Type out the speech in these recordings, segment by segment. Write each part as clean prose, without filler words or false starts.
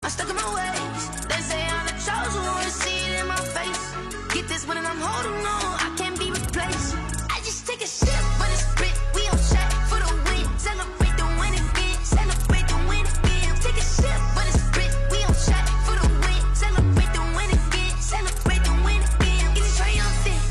I'm stuck in my ways. They say I'm the chosen one, see it in my face. Get this one and I'm holding on, I can't be replaced. I just take a sip, but it's split. We on track for the win. Celebrate the win again. Celebrate the win again. Take a sip, but it's split. We on track for the win. Celebrate the win again. Celebrate the win again. It's triumphant.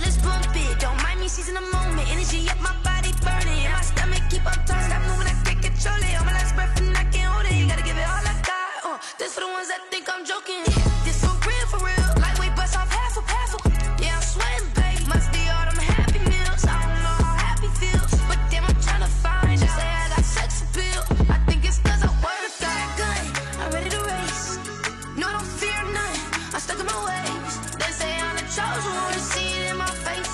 Let's bump it. Don't mind me seizing the moment. Energy up my body burning. My stomach keep up turns. Stop moving, I can't control it. On my last breath and I can't hold it. You gotta give it all I got. This for the ones that think I'm joking. This for real, for real. Lightweight bust off half of. Yeah, I'm sweating, babe. Must be all them happy meals. I don't know how happy feels, but damn, I'm trying to find. Just say I got sex appeal. I think it's cause I work that good. I'm ready to race. No, I don't fear none. I'm stuck in my ways. They say I'm the chosen one, see it in my face.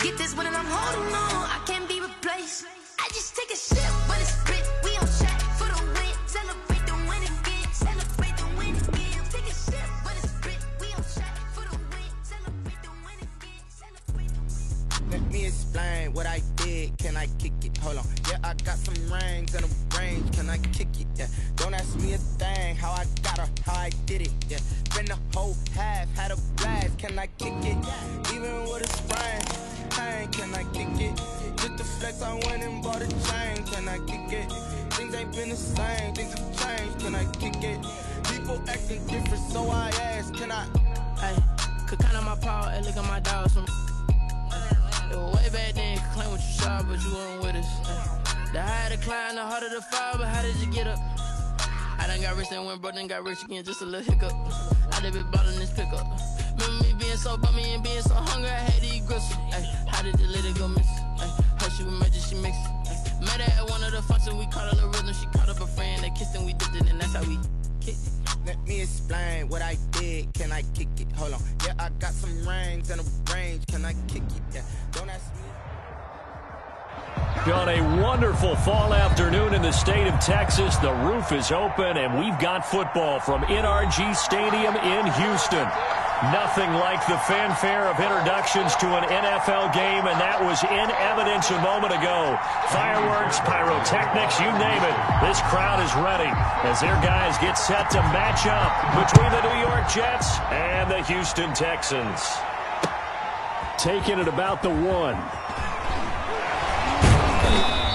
Get this one and I'm holding on, I can't be replaced. I just take a sip, but it's split. We on track for the win. Celebrate the win again. Celebrate the win again. Take a sip, but it's split. We on track for the win. Celebrate the win again. Celebrate the win. Let me explain what I did. Can I kick it? Hold on. Yeah, I got some rings and a range. Can I kick it? Yeah. Don't ask me a thing. How I got her, how I did it. Yeah. Been the whole half, had a blast. Can I kick it? Even with a sprain. Hey, can I kick it? Just the flex, I went and bought a chain. Can I kick it? Things ain't been the same. Things have changed. Can I kick it? People acting different, so I ask. Can I? Hey, could count on my power and look at my dogs from. It was way back then, could claim what you saw, but you weren't with us. The higher the climb, the harder the fall, but how did you get up? I done got rich and went broke, then got rich again, just a little hiccup. I done been ballin' this pickup. Remember me being so bummy and being so hungry, I had to eat gristle. Ay, how did you let it go miss? How she was magic, she mixed. Met her at one of the functions, we caught a little rhythm, she caught up a friend, they kissed and we dipped it, and that's how we kicked it. Let me explain what I did. Can I kick it? Hold on. Yeah, I got some rings and a range. Can I kick it? Yeah. Don't ask me. On a wonderful fall afternoon in the state of Texas, the roof is open, and we've got football from NRG Stadium in Houston. Nothing like the fanfare of introductions to an NFL game, and that was in evidence a moment ago. Fireworks, pyrotechnics, you name it. This crowd is ready as their guys get set to match up between the New York Jets and the Houston Texans. Taking it about the 1.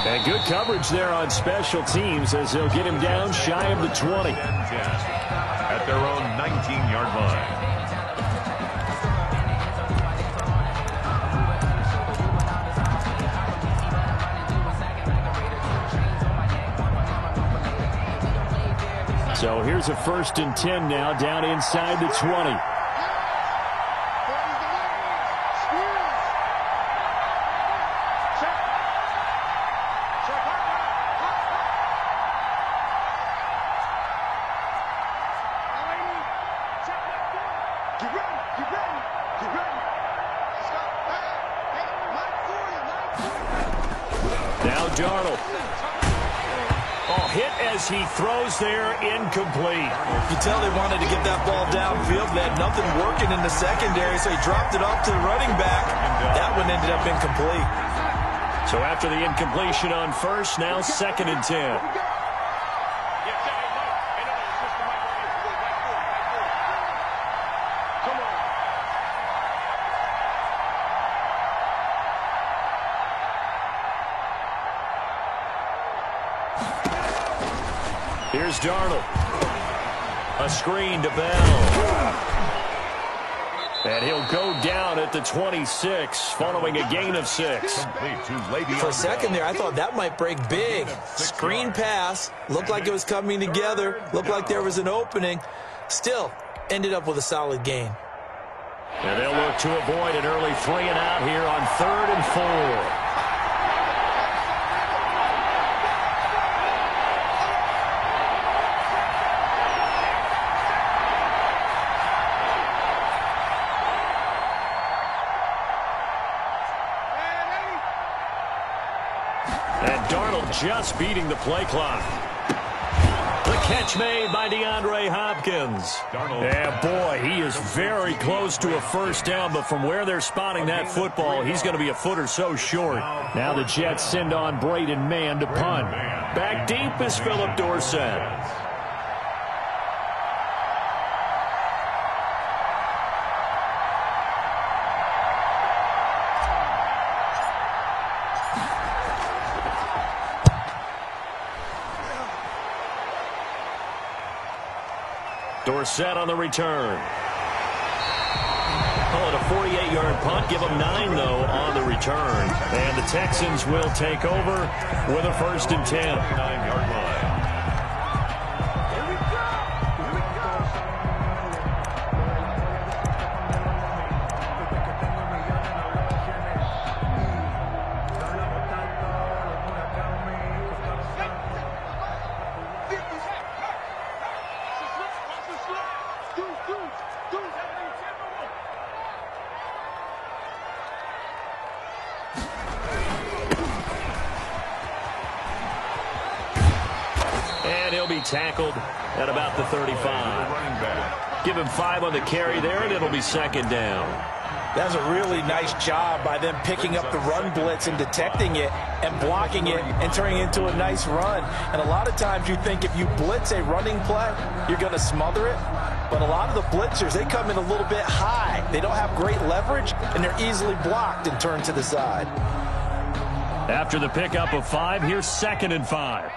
And good coverage there on special teams as they'll get him down shy of the 20. At their own 19-yard line. So here's a 1st and 10 now, down inside the 20. Now Darnold. Oh, hit as he throws there, incomplete. You tell they wanted to get that ball downfield. They had nothing working in the secondary, so he dropped it off to the running back. That one ended up incomplete. So after the incompletion on 1st, now 2nd and 10. Here's Darnold. A screen to Bell. And he'll go down at the 26, following a gain of 6. For a second there, I thought that might break big. Screen pass. Looked like it was coming together. Looked like there was an opening. Still, ended up with a solid gain. And they'll look to avoid an early 3 and out here on 3rd and 4. Just beating the play clock. The catch made by DeAndre Hopkins. And boy, he is very close to a 1st down, but from where they're spotting that football, he's going to be a foot or so short. Now the Jets send on Braden Mann to punt. Back deep is Philip Dorsett. Dorsett on the return. Call it a 48-yard punt. Give them 9, though, on the return. And the Texans will take over with a 1st and 10. 9-yard line. And he'll be tackled at about the 35. Give him 5 on the carry there, and it'll be 2nd down. That's a really nice job by them picking up the run blitz and detecting it and blocking it and turning it into a nice run. And a lot of times you think if you blitz a running play, you're going to smother it. But a lot of the blitzers, they come in a little bit high. They don't have great leverage, and they're easily blocked and turned to the side. After the pickup of 5, here's 2nd and 5.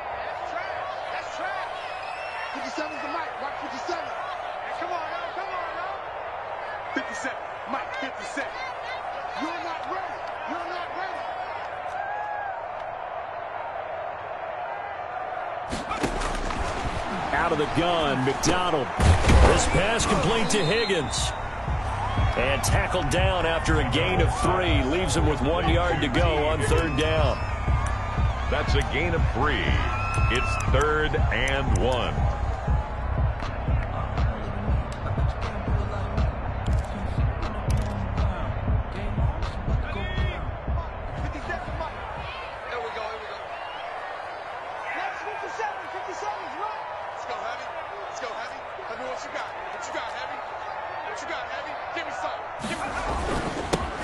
57's the mic. Watch 57. Hey, come on, yo. Come on, yo. 57. Mike, 57. You're not ready. You're not ready. Out of the gun, McDonald. This pass complete to Higgins. And tackled down after a gain of 3. Leaves him with 1 yard to go on 3rd down. That's a gain of 3. It's 3rd and 1.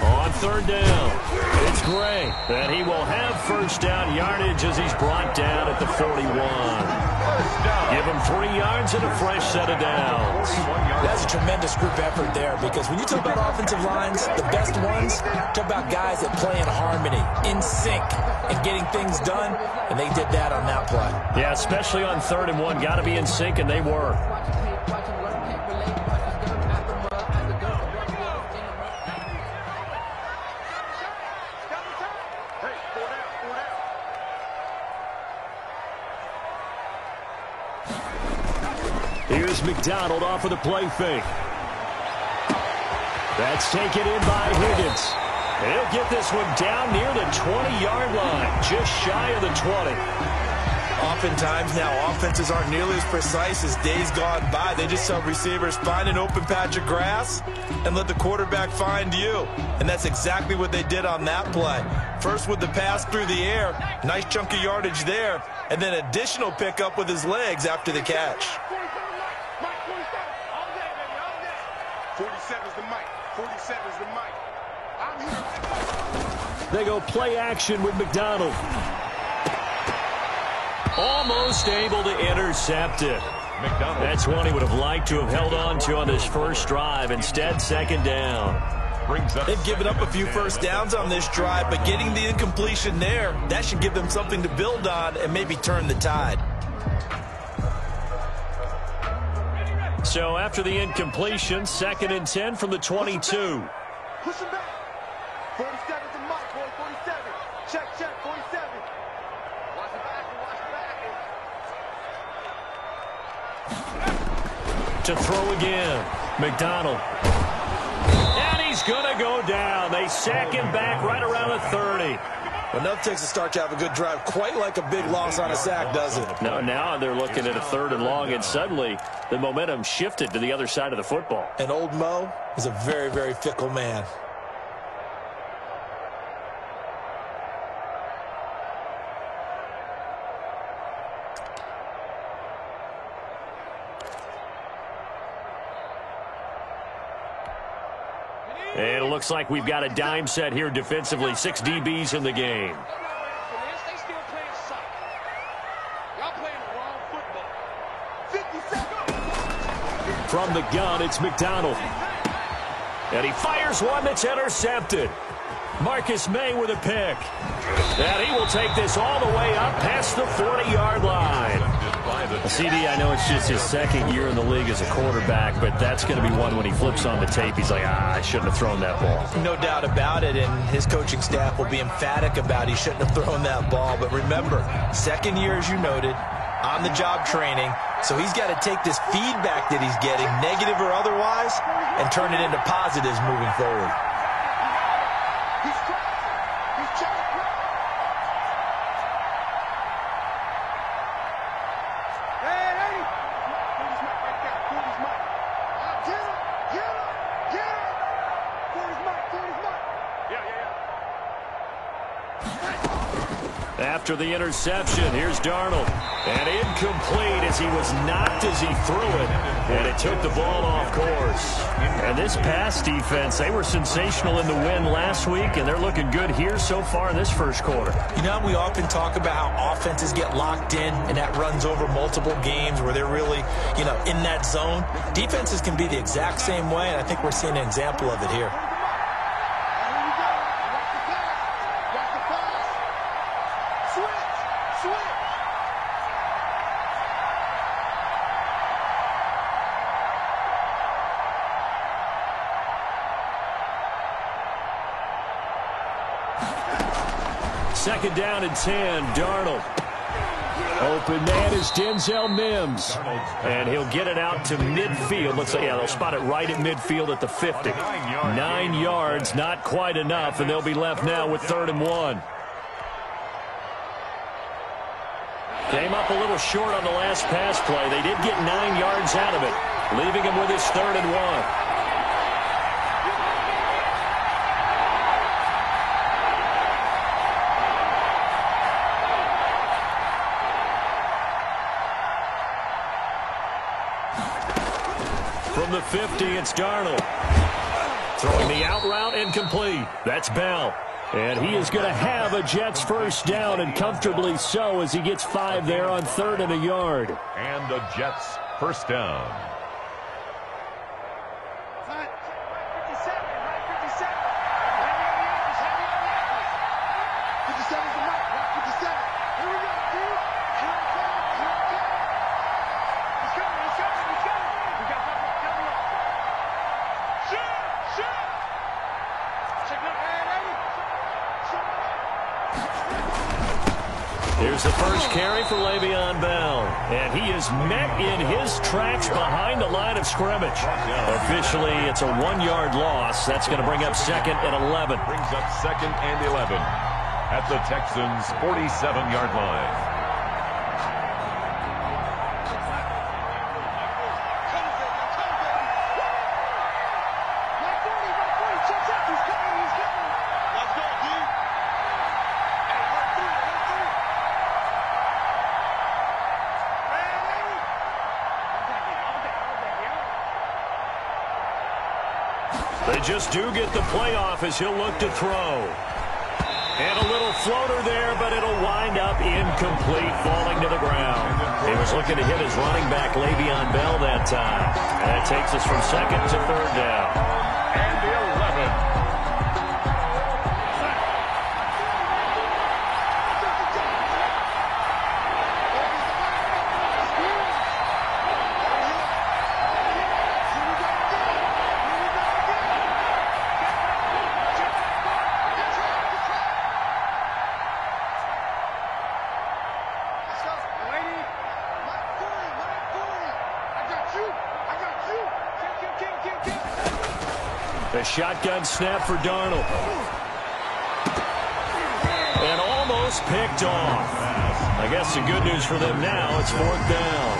On 3rd down, it's Gray. And he will have 1st down yardage as he's brought down at the 41. Give him 3 yards and a fresh set of downs. That's a tremendous group effort there, because when you talk about offensive lines, the best ones, talk about guys that play in harmony, in sync, and getting things done, and they did that on that play. Yeah, especially on 3rd and 1. Got to be in sync, and they were. Here's McDonald off of the play fake. That's taken in by Higgins. And he'll get this one down near the 20-yard line, just shy of the 20. Oftentimes now, offenses aren't nearly as precise as days gone by. They just tell receivers, find an open patch of grass and let the quarterback find you. And that's exactly what they did on that play. First with the pass through the air, nice chunk of yardage there, and then additional pickup with his legs after the catch. 47's the mic. 47's the mic. I'm here. They go play action with McDonald. Almost able to intercept it. McDonald. That's one he would have liked to have held on to on this first drive. Instead, 2nd down. They've given up a few first downs on this drive, but getting the incompletion there, that should give them something to build on and maybe turn the tide. So after the incompletion, 2nd and 10 from the 22. Push him back. 47's the mic, boy. 47. Check, 47. Watch the back. To throw again, McDonald. And he's going to go down. They sack him back right around the 30. Enough takes a start to have a good drive, quite like a big loss on a sack, doesn't it? Now they're looking at a 3rd and long, and suddenly the momentum shifted to the other side of the football. And old Mo is a very, very fickle man. And it looks like we've got a dime set here defensively. 6 DBs in the game. From the gun, it's McDonald. And he fires one that's intercepted. Marcus May with a pick. And he will take this all the way up past the 40-yard line. CD, I know it's just his second year in the league as a quarterback, but that's going to be one when he flips on the tape, he's like, I shouldn't have thrown that ball. No doubt about it, and his coaching staff will be emphatic about he shouldn't have thrown that ball. But remember, second year, as you noted, on-the-job training, so he's got to take this feedback that he's getting, negative or otherwise, and turn it into positives moving forward. After the interception, here's Darnold. And incomplete as he was knocked as he threw it. And it took the ball off course. And this pass defense, they were sensational in the win last week, and they're looking good here so far in this first quarter. You know, we often talk about how offenses get locked in, and that runs over multiple games where they're really, in that zone. Defenses can be the exact same way, and I think we're seeing an example of it here. Second down and 10, Darnold. Open man is Denzel Mims. And he'll get it out to midfield. Looks like, they'll spot it right at midfield at the 50. 9 yards, not quite enough, and they'll be left now with 3rd and 1. Came up a little short on the last pass play. They did get 9 yards out of it, leaving him with his 3rd and 1. From the 50, it's Darnold. Throwing the out route incomplete. That's Bell. And he is going to have a Jets first down, and comfortably so, as he gets 5 there on 3rd and a yard. And the Jets first down. Here's the first carry for Le'Veon Bell. And he is met in his tracks behind the line of scrimmage. Officially, it's a 1-yard loss. That's going to bring up 2nd and 11. Brings up 2nd and 11 at the Texans' 47-yard line. They just do get the playoff as he'll look to throw. And a little floater there, but it'll wind up incomplete, falling to the ground. He was looking to hit his running back, Le'Veon Bell, that time. And that takes us from 2nd to 3rd down. And the 11. The shotgun snap for Darnold. And almost picked off. I guess the good news for them now, it's 4th down.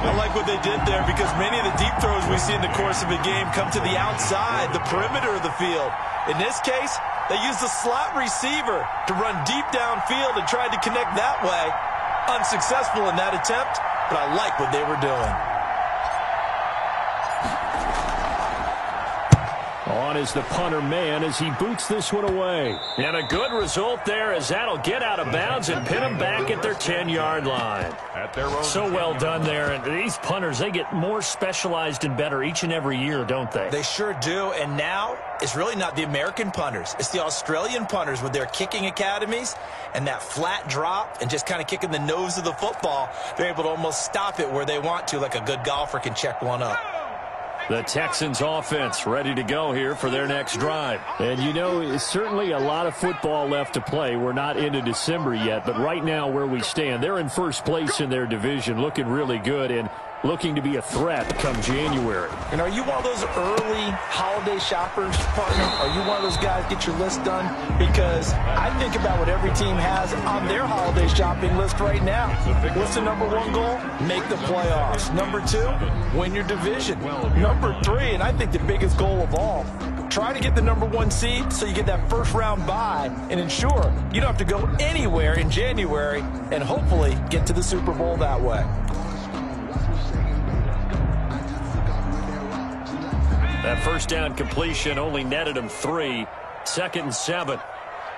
I like what they did there because many of the deep throws we see in the course of a game come to the outside, the perimeter of the field. In this case, they used the slot receiver to run deep downfield and tried to connect that way. Unsuccessful in that attempt, but I like what they were doing. On as the punter man as he boots this one away. And a good result there as that'll get out of bounds and pin them back at their 10-yard line. At their own so well done there. And these punters, they get more specialized and better each and every year, don't they? They sure do. And now it's really not the American punters. It's the Australian punters with their kicking academies and that flat drop and just kind of kicking the nose of the football. They're able to almost stop it where they want to, like a good golfer can check one up. The Texans offense ready to go here for their next drive. And, you know, certainly a lot of football left to play. We're not into December yet, but right now where we stand, they're in first place in their division, looking really good and looking to be a threat come January. And are you one of those early holiday shoppers, partner? Are you one of those guys get your list done? Because I think about what every team has on their holiday shopping list right now. What's the number one goal? Make the playoffs. Number two, win your division. Number three, and I think the biggest goal of all, try to get the number one seed so you get that first round bye and ensure you don't have to go anywhere in January and hopefully get to the Super Bowl that way. That first down completion only netted him 3. 2nd and 7.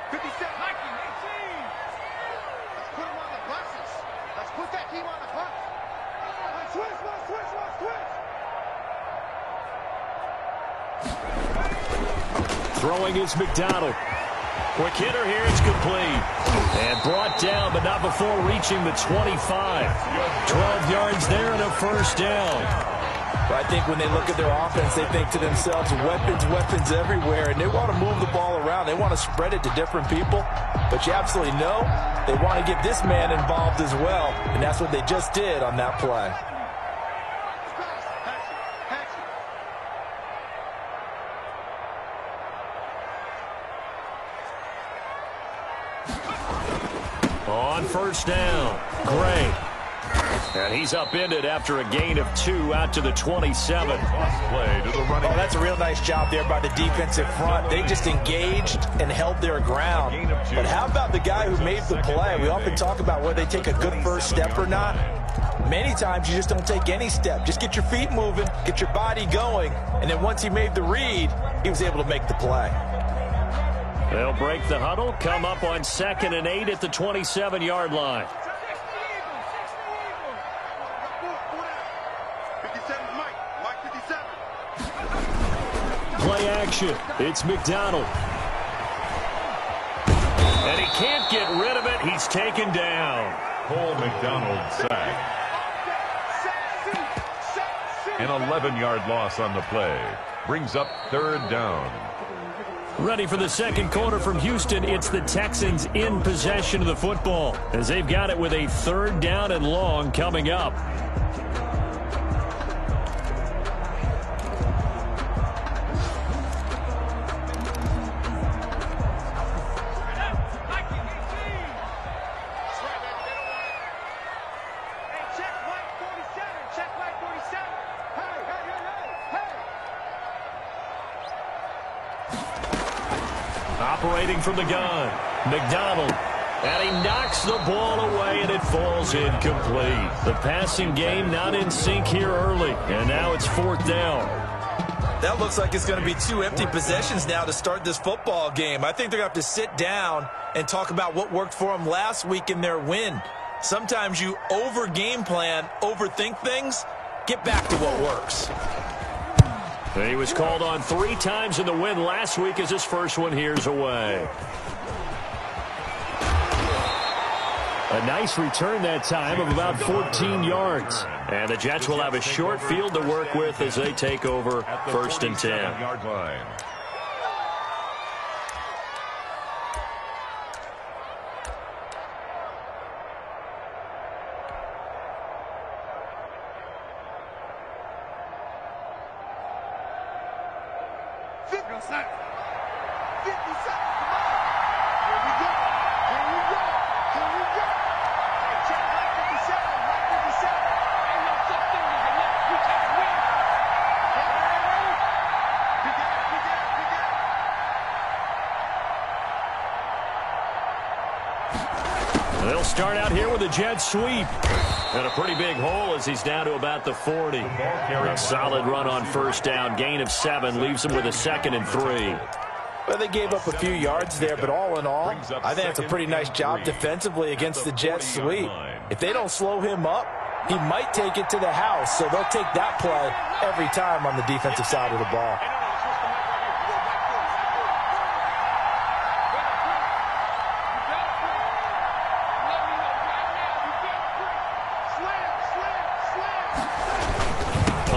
50 Cent, Nike, 18. Let's put him on the buses. Let's put that team on the bus. Let's switch. Throwing is McDonald. Quick hitter here, it's complete. And brought down, but not before reaching the 25. 12 yards there and a first down. But I think when they look at their offense, they think to themselves, weapons everywhere, and they want to move the ball around. They want to spread it to different people. But you absolutely know they want to get this man involved as well, and that's what they just did on that play. On first down, Gray. And he's upended after a gain of 2 out to the 27. Play to the running. Oh, that's a real nice job there by the defensive front. They just engaged and held their ground. But how about the guy who made the play? We often talk about whether they take a good first step or not. Many times you just don't take any step. Just get your feet moving, get your body going, and then once he made the read, he was able to make the play. They'll break the huddle, come up on 2nd and 8 at the 27-yard line. Play action. It's McDonald. And he can't get rid of it. He's taken down. Cole McDonald sack. An 11-yard loss on the play. Brings up 3rd down. Ready for the second quarter from Houston. It's the Texans in possession of the football as they've got it with a 3rd down and long coming up. Operating from the gun, McDonald, and he knocks the ball away, and it falls incomplete. The passing game not in sync here early, and now it's 4th down. That looks like it's going to be 2 empty possessions now to start this football game. I think they're going to have to sit down and talk about what worked for them last week in their win. Sometimes you over-game plan, overthink things, get back to what works. He was called on 3 times in the win last week as his first one here's away. A nice return that time of about 14 yards. And the Jets will have a short field to work with as they take over 1st and 10. Yard line. They'll start out here with a jet sweep. And a pretty big hole as he's down to about the 40. A solid run on first down. Gain of 7 leaves him with a 2nd and 3. Well, they gave up a few yards there, but all in all, I think it's a pretty nice job defensively against the Jets sweep. If they don't slow him up, he might take it to the house, so they'll take that play every time on the defensive side of the ball.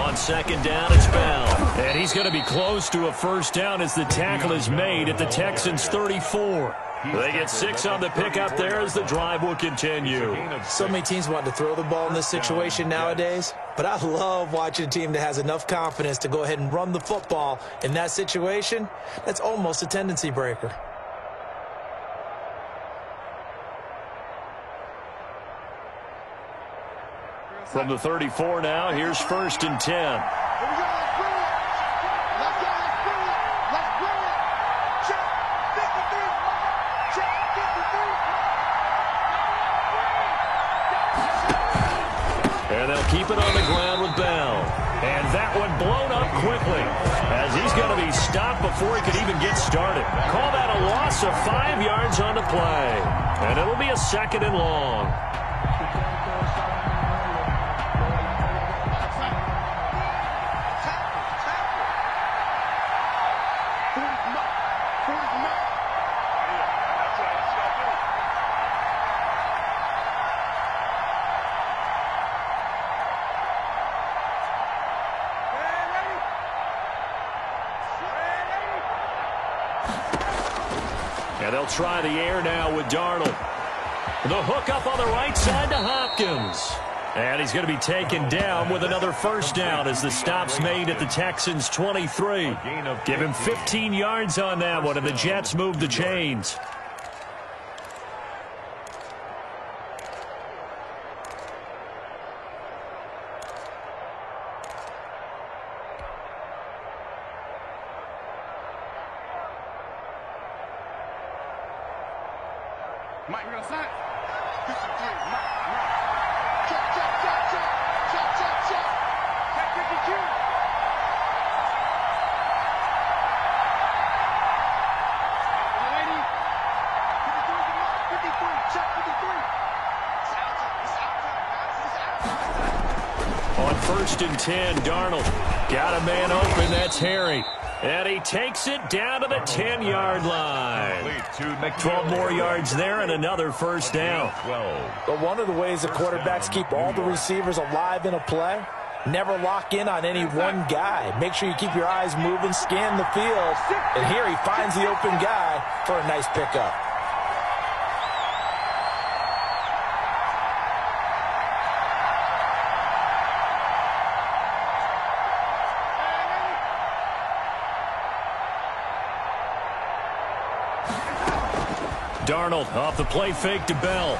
On 2nd down, it's Bell. And he's going to be close to a first down as the tackle is made at the Texans' 34. They get 6 on the pickup there as the drive will continue. So many teams want to throw the ball in this situation nowadays, but I love watching a team that has enough confidence to go ahead and run the football in that situation. That's almost a tendency breaker. From the 34 now, here's 1st and 10. And they'll keep it on the ground with Bell. And that one blown up quickly as he's going to be stopped before he could even get started. Call that a loss of 5 yards on the play. And it'll be a 2nd and long. And they'll try the air now with Darnold. The hook up on the right side to Hopkins. And he's going to be taken down with another first down as the stop's made at the Texans' 23. Give him 15 yards on that one, and the Jets move the chains. Mike, we're gonna sign. 53, Mike. Check. Check 52. Lady. 53, check 53. It's outside, On 1st and 10, Darnold got a man open. That's Harry. And he takes it down to the 10-yard line. 12 more yards there and another first down. But one of the ways the quarterbacks keep all the receivers alive in a play, never lock in on any one guy. Make sure you keep your eyes moving, scan the field. And here he finds the open guy for a nice pickup. Darnold off the play fake to Bell.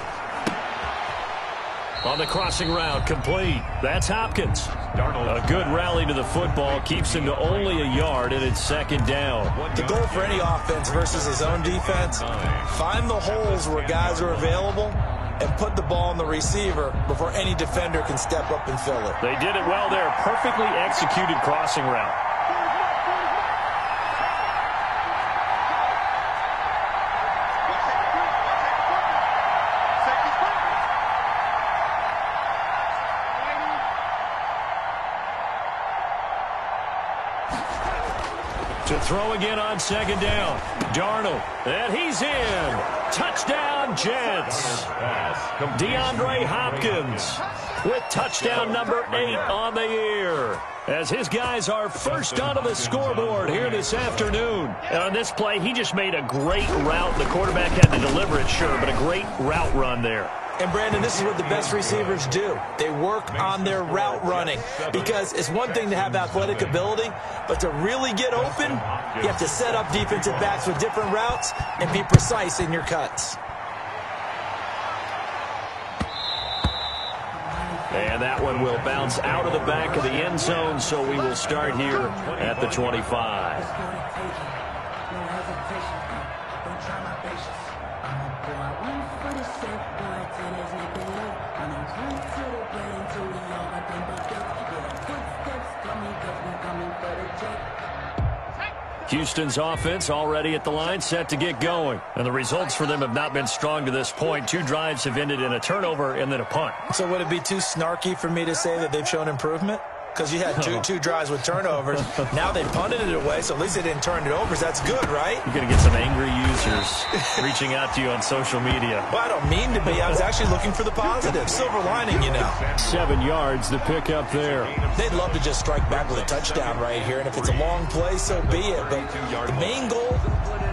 On the crossing route, complete. That's Hopkins. A good rally to the football keeps him to only a yard, and it's 2nd down. The goal for any offense versus his own defense, find the holes where guys are available and put the ball on the receiver before any defender can step up and fill it. They did it well there. Perfectly executed crossing route. To throw again on 2nd down. Darnold. And he's in. Touchdown, Jets. DeAndre Hopkins with touchdown number 8 on the year. As his guys are first onto the scoreboard here this afternoon. And on this play, he just made a great route. The quarterback had to deliver it, sure, but a great route run there. And, Brandon, this is what the best receivers do. They work on their route running because it's one thing to have athletic ability, but to really get open, you have to set up defensive backs with different routes and be precise in your cuts. And that one will bounce out of the back of the end zone, so we will start here at the 25. Houston's offense already at the line, set to get going. And the results for them have not been strong to this point. 2 drives have ended in a turnover and then a punt. So would it be too snarky for me to say that they've shown improvement? Because you had two drives with turnovers. Now they punted it away, so at least they didn't turn it over. So that's good, right? You're going to get some angry users reaching out to you on social media. Well, I don't mean to be. I was actually looking for the positive. Silver lining, you know. 7 yards, the pick up there. They'd love to just strike back with a touchdown right here, and if it's a long play, so be it. But the main goal,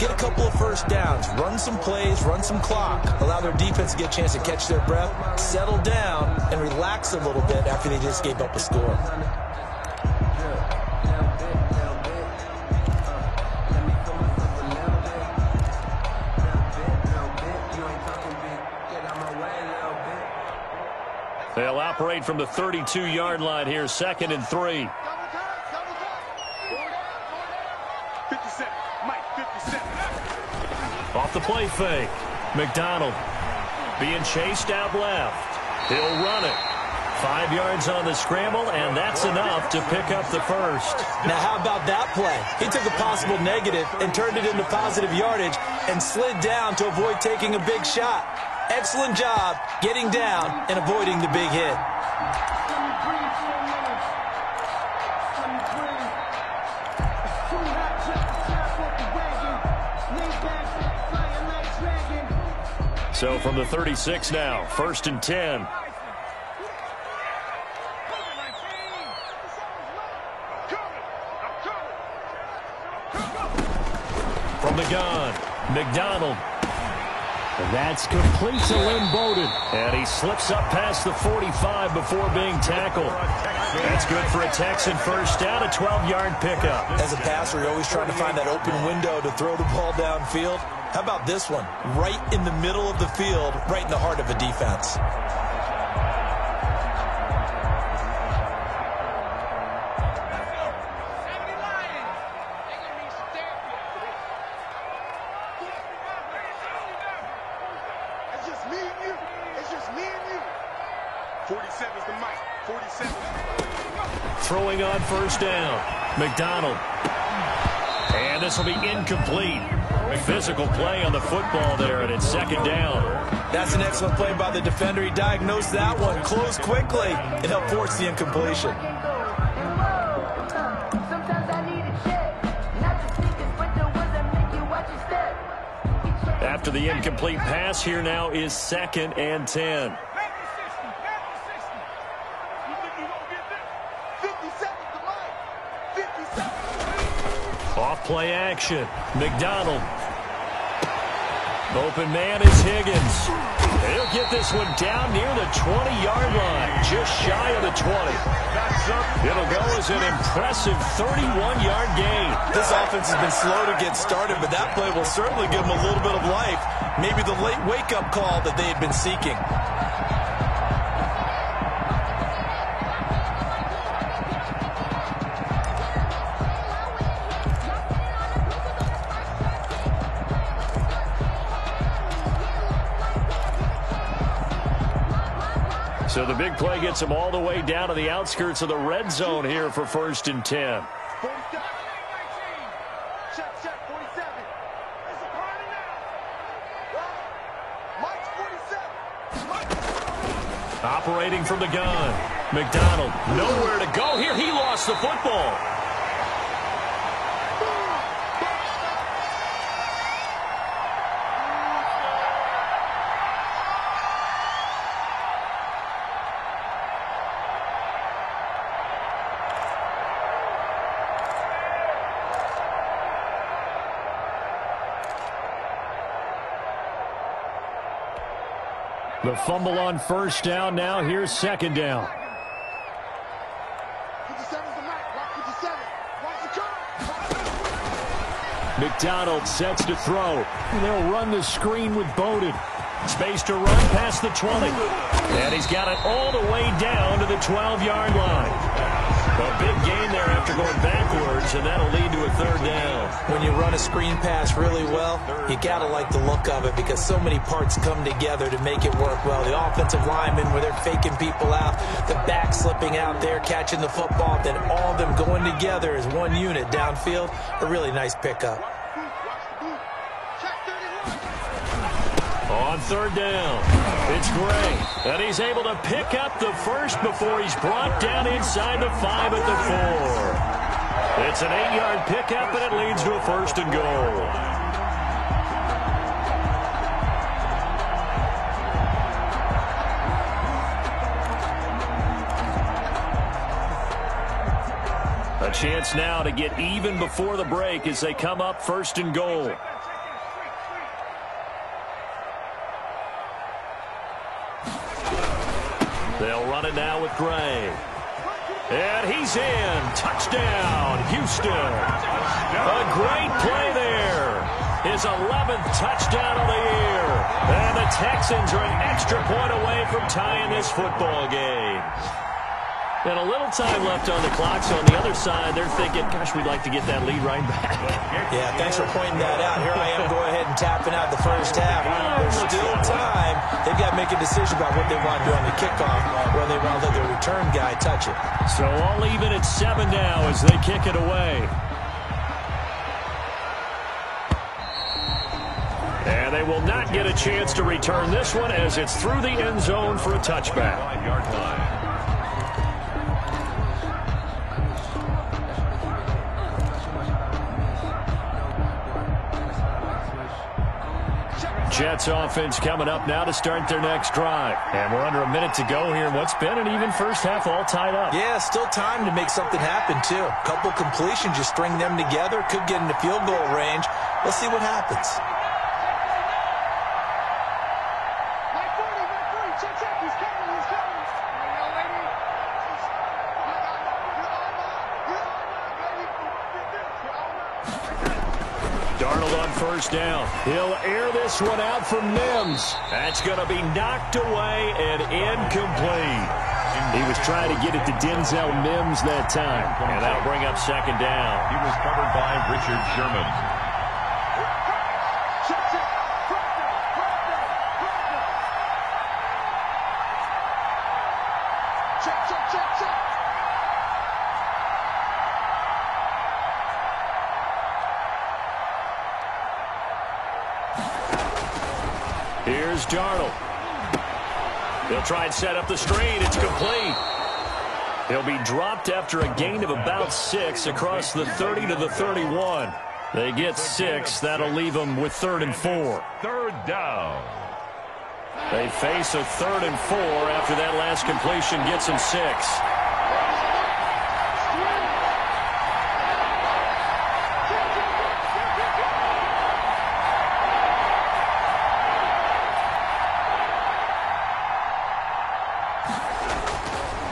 get a couple of first downs, run some plays, run some clock, allow their defense to get a chance to catch their breath, settle down, and relax a little bit after they just gave up a score. They'll operate from the 32-yard line here, 2nd and 3. 57, Mike, 57. Off the play fake. McDonald being chased out left. He'll run it. 5 yards on the scramble, and that's enough to pick up the first. Now, how about that play? He took a possible negative and turned it into positive yardage and slid down to avoid taking a big shot. Excellent job getting down and avoiding the big hit. So from the 36 now, 1st and 10. From the gun, McDonald. And that's complete to Lynn Bowden. And he slips up past the 45 before being tackled. That's good for a Texan first down, a 12-yard pickup. As a passer, you're always trying to find that open window to throw the ball downfield. How about this one? Right in the middle of the field, right in the heart of a defense. Throwing on first down. McDonald. And this will be incomplete. Physical play on the football there, and it's 2nd down. That's an excellent play by the defender. He diagnosed that one, closed quickly, and helped force the incompletion. After the incomplete pass, here now is 2nd and 10. Off play action. McDonald. Open man is Higgins. He'll get this one down near the 20-yard line, just shy of the 20. It'll go as an impressive 31-yard gain. This offense has been slow to get started, but that play will certainly give them a little bit of life. Maybe the late wake-up call that they had been seeking. So the big play gets him all the way down to the outskirts of the red zone here for 1st and 10. Operating from the gun. McDonald, nowhere to go here. He lost the football. The fumble on first down. Now here's 2nd down. 57's the Mike. Watch 57. Watch the cut. McDonald sets to throw. They'll run the screen with Bowden. Space to run past the 20. And he's got it all the way down to the 12-yard line. A big gain there after going backwards. yards, and that'll lead to a third down. When you run a screen pass really well, you got to like the look of it because so many parts come together to make it work well. The offensive linemen, where they're faking people out, the back slipping out there, catching the football, then all of them going together as one unit downfield. A really nice pickup. On third down, it's Gray, and he's able to pick up the first before he's brought down inside the 5 at the 4. It's an 8-yard pickup, and it leads to a first and goal. A chance now to get even before the break as they come up first and goal. They'll run it now with Gray. And he's in. Touchdown, Houston. A great play there. His 11th touchdown of the year. And the Texans are an extra point away from tying this football game. And a little time left on the clock, so on the other side, they're thinking, gosh, we'd like to get that lead right back. Yeah, thanks for pointing that out. Here I am, go ahead and tapping out the first half. There's still time. They've got to make a decision about what they want to do on the kickoff, whether they want to let their return guy touch it. So all even at 7 now as they kick it away. And they will not get a chance to return this one as it's through the end zone for a touchback. 5-yard line. Jets offense coming up now to start their next drive. And we're under a minute to go here in what's been an even first half, all tied up. Yeah, still time to make something happen, too. A couple completions, just string them together. Could get into field goal range. Let's see what happens. Darnold on first down. He'll air this one out for Mims. That's going to be knocked away and incomplete. He was trying to get it to Denzel Mims that time. And that'll bring up second down. He was covered by Richard Sherman. Here's Darnold. He'll try and set up the screen. It's complete. He'll be dropped after a gain of about 6 across the 30 to the 31. They get 6. That'll leave them with 3rd and 4. Third down. They face a 3rd and 4 after that last completion gets them 6.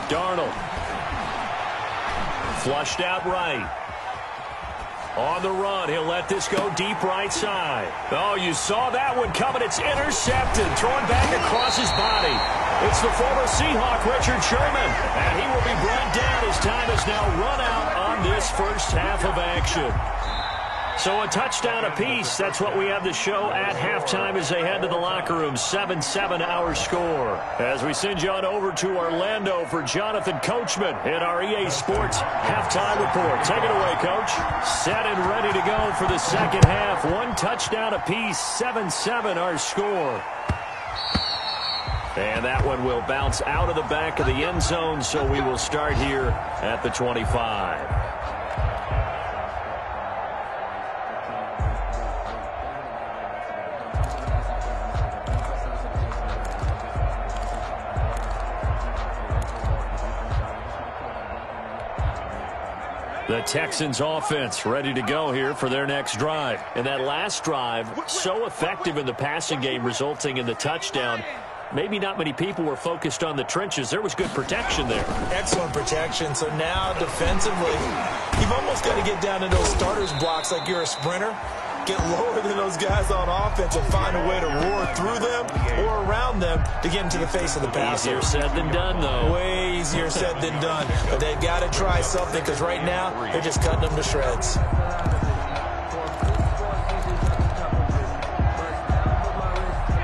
Darnold. Flushed out right. On the run, he'll let this go deep right side. Oh, you saw that one coming. It's intercepted. Thrown back across his body. It's the former Seahawk, Richard Sherman. And he will be brought down as time is now run out on this first half of action. So a touchdown apiece. That's what we have to show at halftime as they head to the locker room. 7-7 our score. As we send you on over to Orlando for Jonathan Coachman in our EA Sports halftime report. Take it away, Coach. Set and ready to go for the second half. One touchdown apiece. 7-7 our score. And that one will bounce out of the back of the end zone, so we will start here at the 25. The Texans offense ready to go here for their next drive. And that last drive, so effective in the passing game, resulting in the touchdown. Maybe not many people were focused on the trenches. There was good protection there. Excellent protection. So now defensively, you've almost got to get down to those starters blocks like you're a sprinter. get lower than those guys on offense and find a way to roar through them or around them to get into the face of the passer. Easier said than done, though. Way easier said than done. But they've got to try something because right now they're just cutting them to shreds.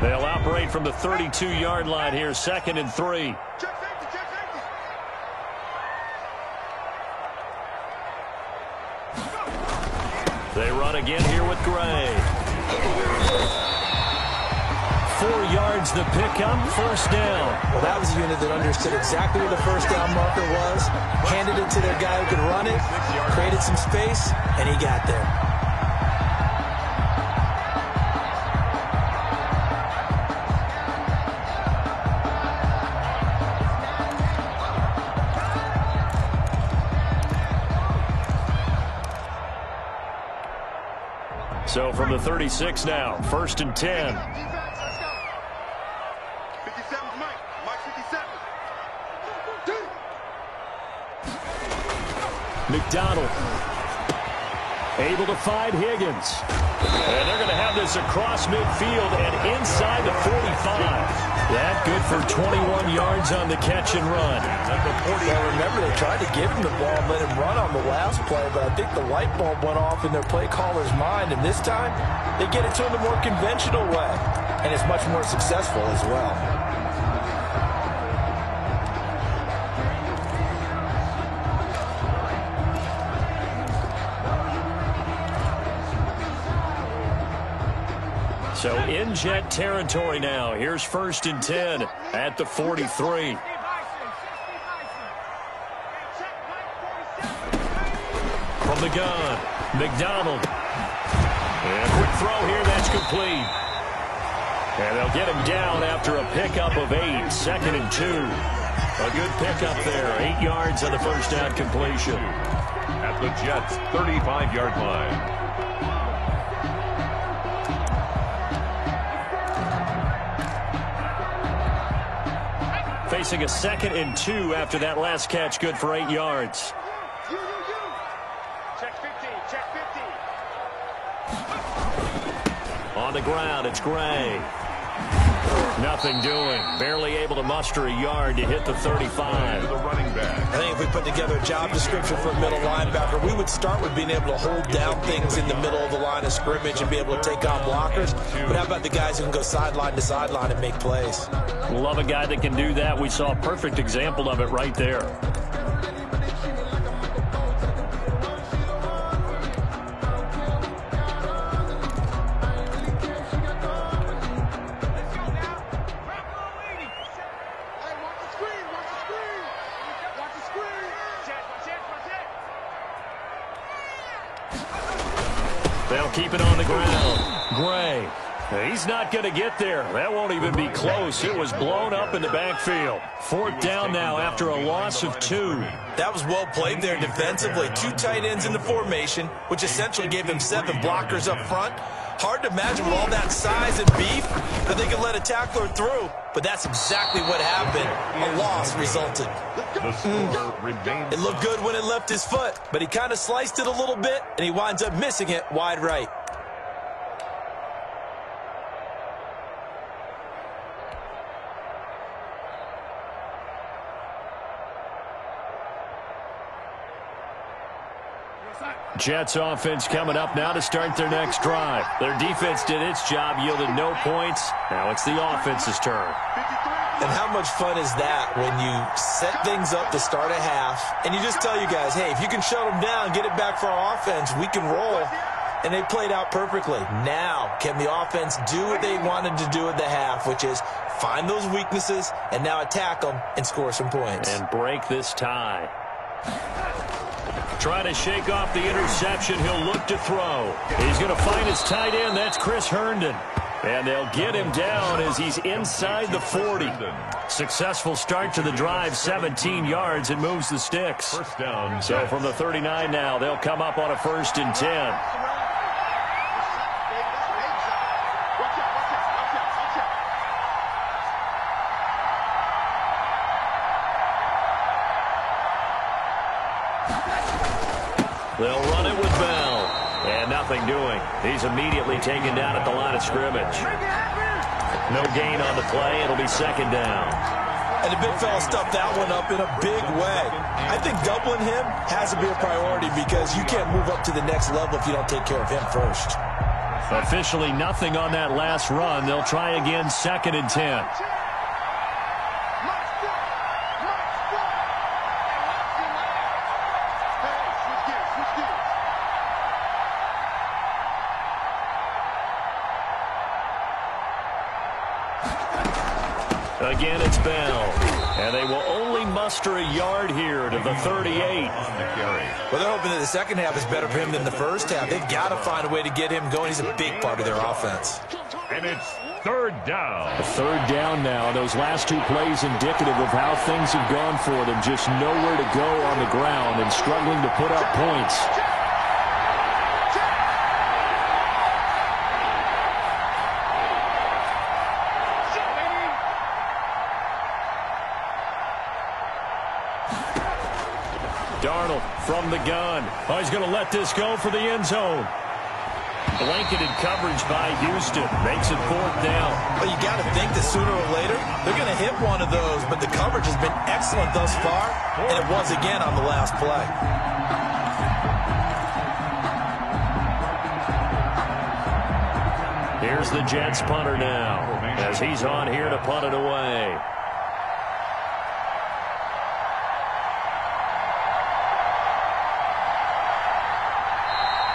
They'll operate from the 32-yard line here, 2nd and 3. They run again here with Gray. 4 yards the pickup, 1st down. Well, that was a unit that understood exactly where the 1st down marker was, handed it to their guy who could run it, created some space, and he got there. So from the 36 now, 1st and 10. 57's Mike. Mike 57. McDonald able to find Higgins. And they're going to have this across midfield and inside the 45. That good for 21 yards on the catch and run. Well, remember, they tried to give him the ball and let him run on the last play, but I think the light bulb went off in their play caller's mind, and this time they get it to him the more conventional way, and it's much more successful as well. So in Jet territory now. Here's 1st and 10 at the 43. From the gun, McDonald. And a quick throw here, that's complete. And they'll get him down after a pickup of 8, 2nd and 2. A good pickup there, 8 yards on the 1st down completion. At the Jets' 35-yard line. Facing a 2nd and 2 after that last catch, good for 8 yards. Check 15. Check 15. On the ground, it's Gray. Nothing doing. Barely able to muster a yard to hit the 35. The running back. I think if we put together a job description for a middle linebacker, we would start with being able to hold down things in the middle of the line of scrimmage and be able to take on blockers. But how about the guys who can go sideline to sideline and make plays? Love a guy that can do that. We saw a perfect example of it right there. They'll keep it on the ground. Gray. He's not going to get there. That won't even be close. It was blown up in the backfield. 4th down now after a loss of 2. That was well played there defensively. 2 tight ends in the formation, which essentially gave him 7 blockers up front. Hard to imagine with all that size and beef that they could let a tackler through, but that's exactly what happened. A loss resulted. The score remains. It looked good when it left his foot, but he kind of sliced it a little bit, and he winds up missing it wide right. Jets offense coming up now to start their next drive. Their defense did its job, yielded no points. Now it's the offense's turn. And how much fun is that when you set things up to start a half, and you just tell you guys, hey, if you can shut them down, get it back for our offense, we can roll. And they played out perfectly. Now, can the offense do what they wanted to do at the half, which is find those weaknesses and now attack them and score some points. And break this tie. Trying to shake off the interception. He'll look to throw. He's going to find his tight end. That's Chris Herndon. And they'll get him down as he's inside the 40. Successful start to the drive, 17 yards. It moves the sticks. First down. So from the 39 now, they'll come up on a 1st and 10. They'll run it with Bell. And nothing doing. He's immediately taken down at the line of scrimmage. No gain on the play. It'll be second down. And the big fella stuffed that one up in a big way. I think doubling him has to be a priority because you can't move up to the next level if you don't take care of him first. Officially nothing on that last run. They'll try again, 2nd and 10. Again, it's Bell. And they will only muster a yard here to the 38. Well, they're hoping that the second half is better for him than the first half. They've got to find a way to get him going. He's a big part of their offense. And it's 3rd down. A 3rd down now. Those last 2 plays indicative of how things have gone for them. Just nowhere to go on the ground and struggling to put up points. Darnold from the gun. Oh, he's going to let this go for the end zone. Blanketed coverage by Houston. Makes it 4th down. Well, you got to think that sooner or later they're going to hit one of those, but the coverage has been excellent thus far, and it was again on the last play. Here's the Jets punter now as he's on here to punt it away.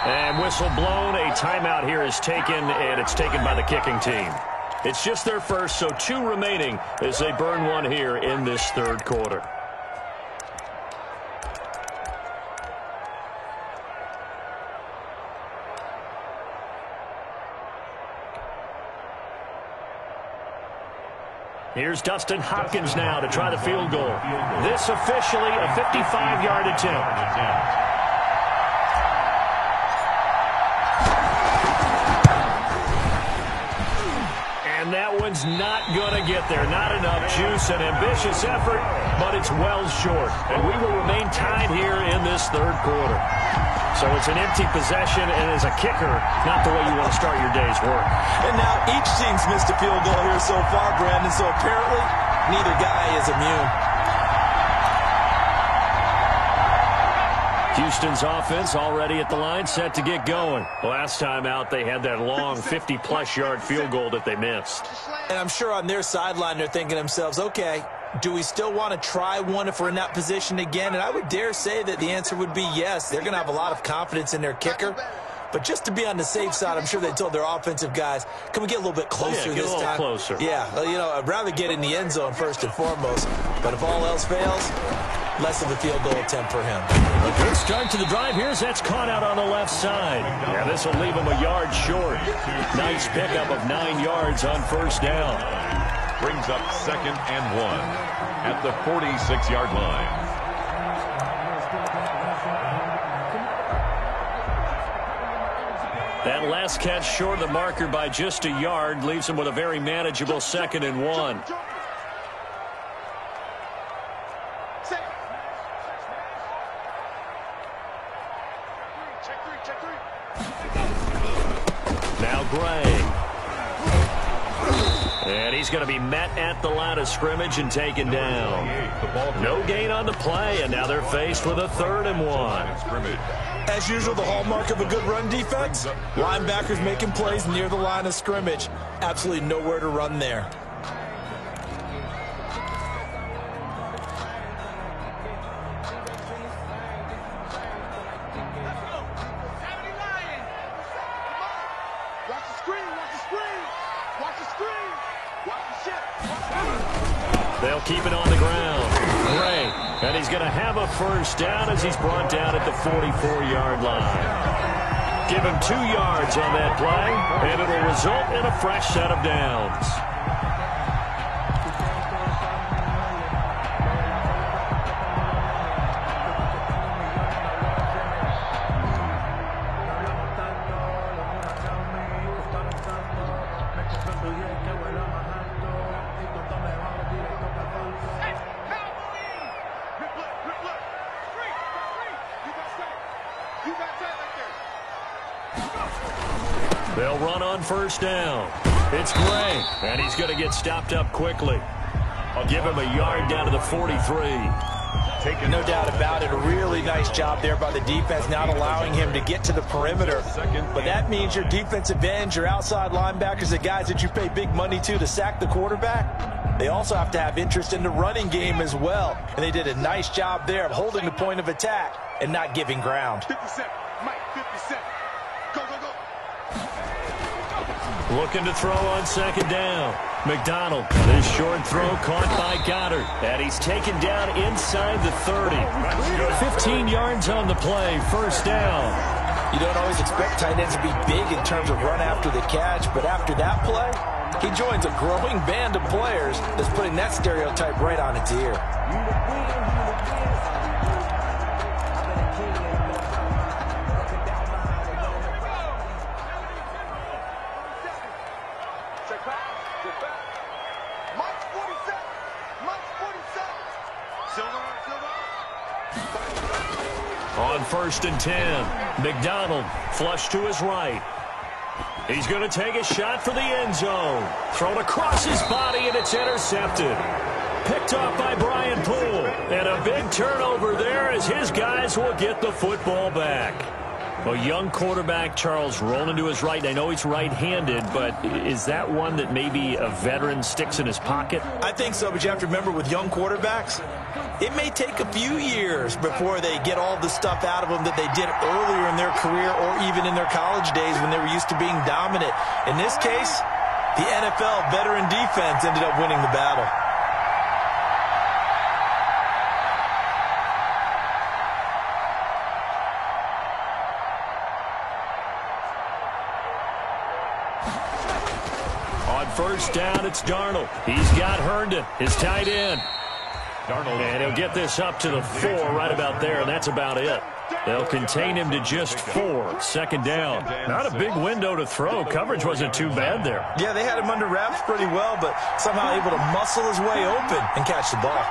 And whistle blown. A timeout here is taken, and it's taken by the kicking team. It's just their first, so 2 remaining as they burn one here in this 3rd quarter. Here's Dustin Hopkins now to try the field goal. This officially a 55-yard attempt. And that one's not going to get there. Not enough juice. An ambitious effort, but it's well short. And we will remain tied here in this 3rd quarter. So it's an empty possession, and as a kicker, not the way you want to start your day's work. And now each team's missed a field goal here so far, Brandon, so apparently neither guy is immune. Houston's offense already at the line, set to get going. Last time out, they had that long 50-plus yard field goal that they missed. And I'm sure on their sideline they're thinking to themselves, okay, do we still want to try one if we're in that position again? And I would dare say that the answer would be yes. They're going to have a lot of confidence in their kicker. But just to be on the safe side, I'm sure they told their offensive guys, can we get a little bit closer this time? Get a little closer. Yeah, well, you know, I'd rather get in the end zone first and foremost. But if all else fails, less of a field goal attempt for him. A good start to the drive. Here's that's caught out on the left side. Yeah, this will leave him a yard short. Nice pickup of 9 yards on 1st down. Brings up 2nd and 1 at the 46-yard line. That last catch short of the marker by just a yard leaves him with a very manageable 2nd and 1. Now Gray. And he's going to be met at the line of scrimmage and taken down. No gain on the play, and now they're faced with a 3rd and 1. As usual, the hallmark of a good run defense, linebackers making plays near the line of scrimmage. Absolutely nowhere to run there. They'll keep it on the ground. Gray, and he's going to have a 1st down as he's brought down at the 44-yard line. Give him 2 yards on that play, and it'll result in a fresh set of downs. They'll run on first down. It's Gray, and he's going to get stopped up quickly. I'll give him a yard down to the 43. No doubt about it. A really nice job there by the defense, not allowing him to get to the perimeter. But that means your defensive ends, your outside linebackers, the guys that you pay big money to sack the quarterback, they also have to have interest in the running game as well. And they did a nice job there of holding the point of attack and not giving ground. 57, Mike, 57. Go, go, go. Looking to throw on second down. McDonald, this short throw caught by Goddard, and he's taken down inside the 30. 15 yards on the play, first down. You don't always expect tight ends to be big in terms of run after the catch, but after that play, he joins a growing band of players that's putting that stereotype right on its ear. On first and 10, McDonald flush to his right. He's going to take a shot for the end zone. Thrown across his body, and it's intercepted. Picked off by Brian Poole. And a big turnover there as his guys will get the football back. A young quarterback, Charles, rolling to his right. I know he's right-handed, but is that one that maybe a veteran sticks in his pocket? I think so, but you have to remember with young quarterbacks, it may take a few years before they get all the stuff out of them that they did earlier in their career or even in their college days when they were used to being dominant. In this case, the NFL veteran defense ended up winning the battle. On first down, it's Darnold. He's got Herndon, his tight end. And he'll get this up to the 4 right about there, and that's about it. They'll contain him to just 4. Second down. Not a big window to throw. Coverage wasn't too bad there. Yeah, they had him under wraps pretty well, but somehow able to muscle his way open and catch the ball.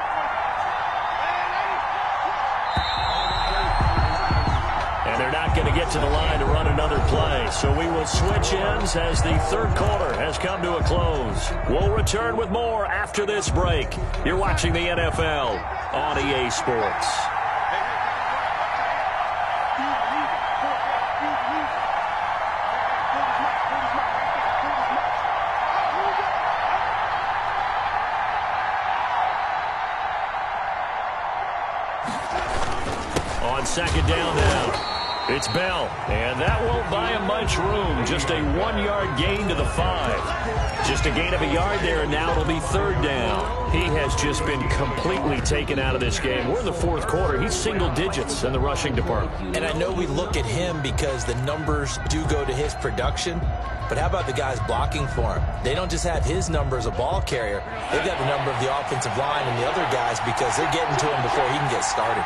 And they're not going to get to the line to run another play. So we will switch ends as the third quarter has come to a close. We'll return with more after this break. You're watching the NFL on EA Sports. On second down now. It's Bell, and that won't buy him much room. Just a 1-yard gain to the 5. Just a gain of a yard there, and now it'll be third down. He has just been completely taken out of this game. We're in the fourth quarter. He's single digits in the rushing department. And I know we look at him because the numbers do go to his production, but how about the guys blocking for him? They don't just have his number as a ball carrier. They've got the number of the offensive line and the other guys because they're getting to him before he can get started.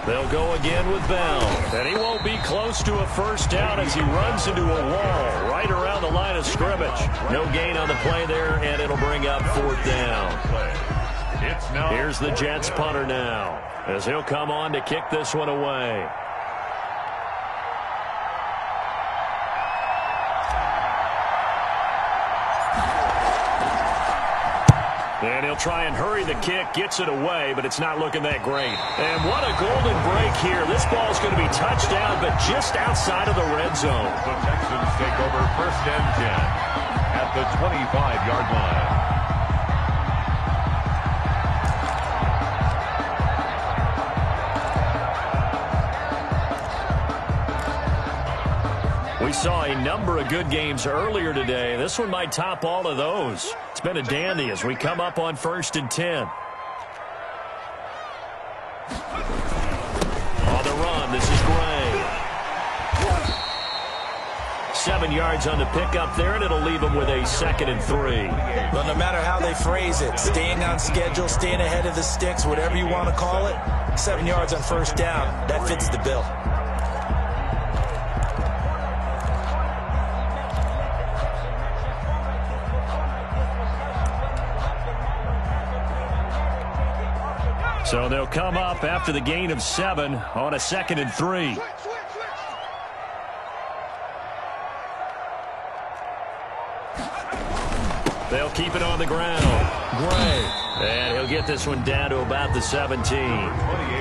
They'll go again with Bell, and he won't be close to a first down as he runs into a wall right around the line of scrimmage. No gain on the play there, and it'll bring up fourth down. Here's the Jets punter now as he'll come on to kick this one away. And he'll try and hurry the kick, gets it away, but it's not looking that great. And what a golden break here. This ball's going to be touchdown, but just outside of the red zone. The Texans take over first and 10 at the 25-yard line. We saw a number of good games earlier today. This one might top all of those. It's been a dandy as we come up on first and 10. On the run, this is Gray. 7 yards on the pickup there, and it'll leave him with a 2nd and 3. Well, no matter how they phrase it, staying on schedule, staying ahead of the sticks, whatever you want to call it, 7 yards on first down, that fits the bill. So they'll come up after the gain of 7 on a 2nd and 3. They'll keep it on the ground. Gray. And he'll get this one down to about the 17.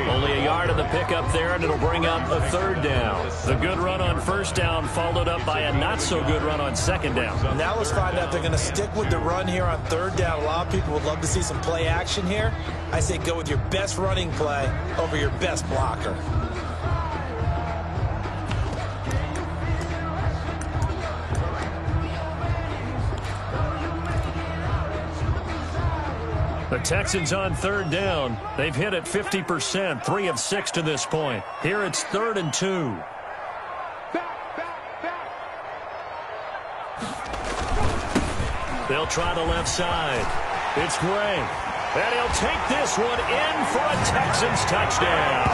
Only a yard on the pickup there, and it'll bring up a 3rd down. The good run on 1st down followed up by a not-so-good run on 2nd down. Now let's find out if they're going to stick with the run here on 3rd down. A lot of people would love to see some play action here. I say go with your best running play over your best blocker. The Texans on 3rd down. They've hit it 50%, 3 of 6 to this point. Here it's 3rd and 2. They'll try the left side. It's Gray. And he'll take this one in for a Texans touchdown.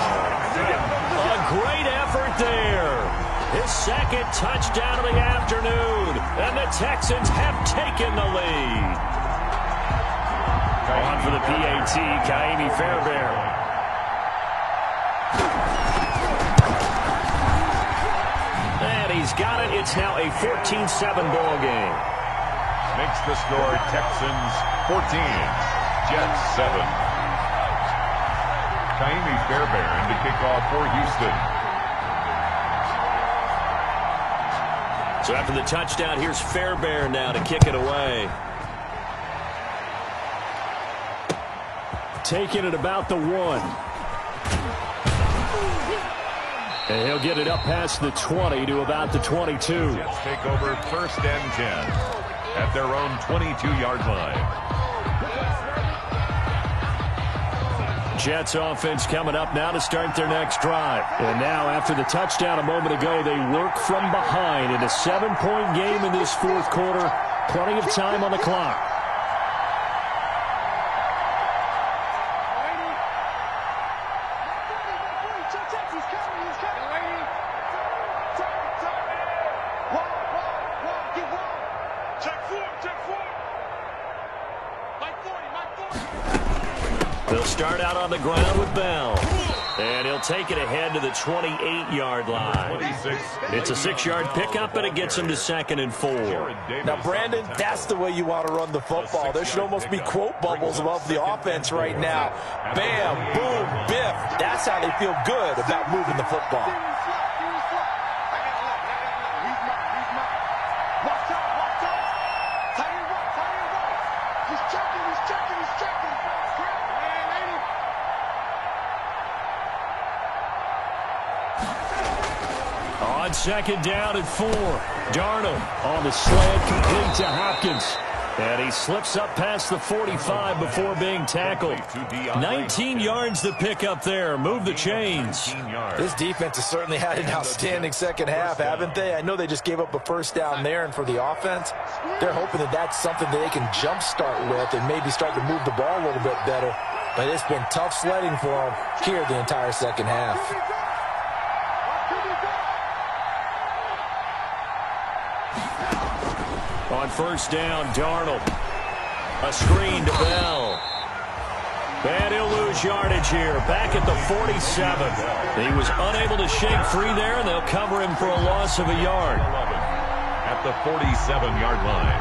A great effort there. His 2nd touchdown of the afternoon. And the Texans have taken the lead. On for the PAT, Ka'imi Fairbairn. And he's got it. It's now a 14-7 ball game. Makes the score Texans 14, Jets 7. Ka'imi Fairbairn to kick off for Houston. So after the touchdown, here's Fairbairn now to kick it away. Taking it about the 1. And he'll get it up past the 20 to about the 22. Jets take over 1st and 10 at their own 22-yard line. Jets offense coming up now to start their next drive. And now after the touchdown a moment ago, they work from behind in a 7-point game in this 4th quarter. Plenty of time on the clock. They'll start out on the ground with Bell. And he'll take it ahead to the 28-yard line. It's a 6-yard pickup, and it gets him to 2nd and 4. Now, Brandon, that's the way you want to run the football. There should almost be quote bubbles above the offense right now. Bam, boom, biff. That's how they feel good about moving the football. On 2nd down at 4. Darnold on the slant, complete to Hopkins. And he slips up past the 45 before being tackled. 19 yards to pick up there. Move the chains. This defense has certainly had an outstanding 2nd half, haven't they? I know they just gave up a 1st down there, and for the offense, they're hoping that that's something that they can jumpstart with and maybe start to move the ball a little bit better. But it's been tough sledding for them here the entire 2nd half. On 1st down, Darnold. A screen to Bell. And he'll lose yardage here. Back at the 47. He was unable to shake free there, and they'll cover him for a loss of a yard. At the 47-yard line.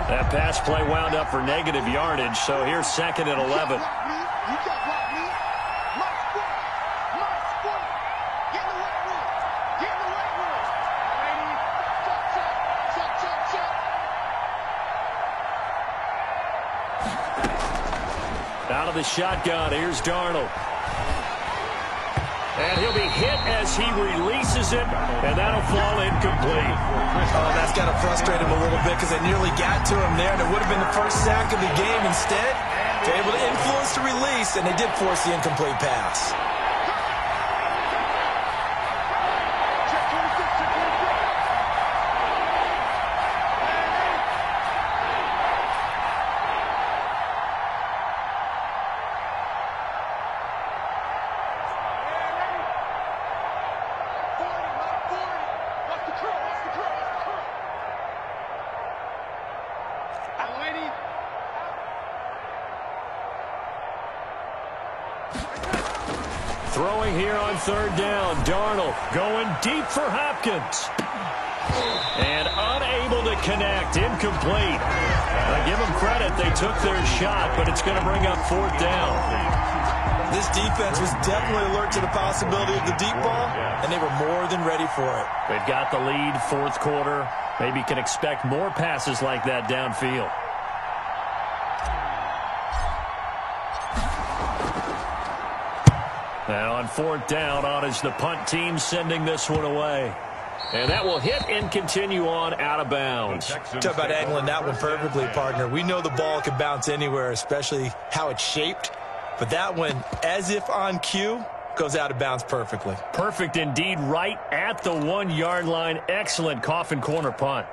That pass play wound up for negative yardage, so here's 2nd and 11. Out of the shotgun, here's Darnold. And he'll be hit as he releases it, and that'll fall incomplete. Oh, that's got to frustrate him a little bit because they nearly got to him there, and it would have been the first sack of the game. Instead, they're able to influence the release, and they did force the incomplete pass. Throwing here on third down. Darnold going deep for Hopkins. And unable to connect. Incomplete. I give them credit. They took their shot, but it's going to bring up fourth down. This defense was definitely alert to the possibility of the deep ball, and they were more than ready for it. They've got the lead, fourth quarter. Maybe can expect more passes like that downfield. Now on fourth down, on is the punt team sending this one away. And that will hit and continue on out of bounds. Talk about angling that one perfectly, partner. We know the ball can bounce anywhere, especially how it's shaped. But that one, as if on cue, goes out of bounds perfectly. Perfect indeed, right at the 1-yard line. Excellent coffin corner punt.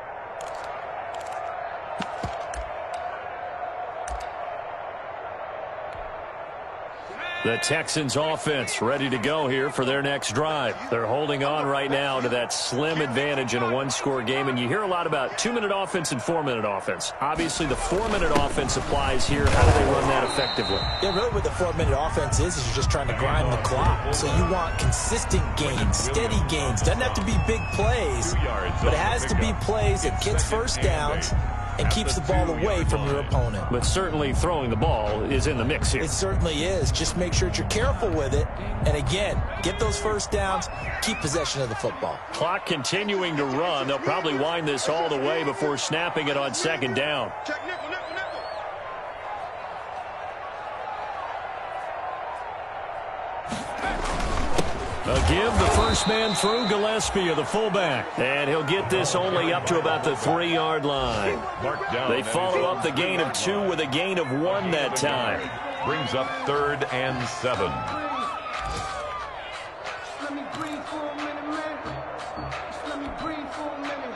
The Texans offense ready to go here for their next drive. They're holding on right now to that slim advantage in a one-score game. And you hear a lot about 2-minute offense and 4-minute offense. Obviously, the 4-minute offense applies here. How do they run that effectively? Yeah, really what the 4-minute offense is you're just trying to grind the clock. So you want consistent gains, steady gains. Doesn't have to be big plays, but it has to be plays that gets first downs and keeps the ball away from your opponent. But certainly throwing the ball is in the mix here. It certainly is. Just make sure that you're careful with it. And again, get those first downs, keep possession of the football. Clock continuing to run. They'll probably wind this all the way before snapping it on second down. Check nickel, nickel, nickel. A give the first man through. Gillespie, the fullback. And he'll get this only up to about the 3-yard line. They follow up the gain of 2 with a gain of 1 that time. Brings up 3rd and 7.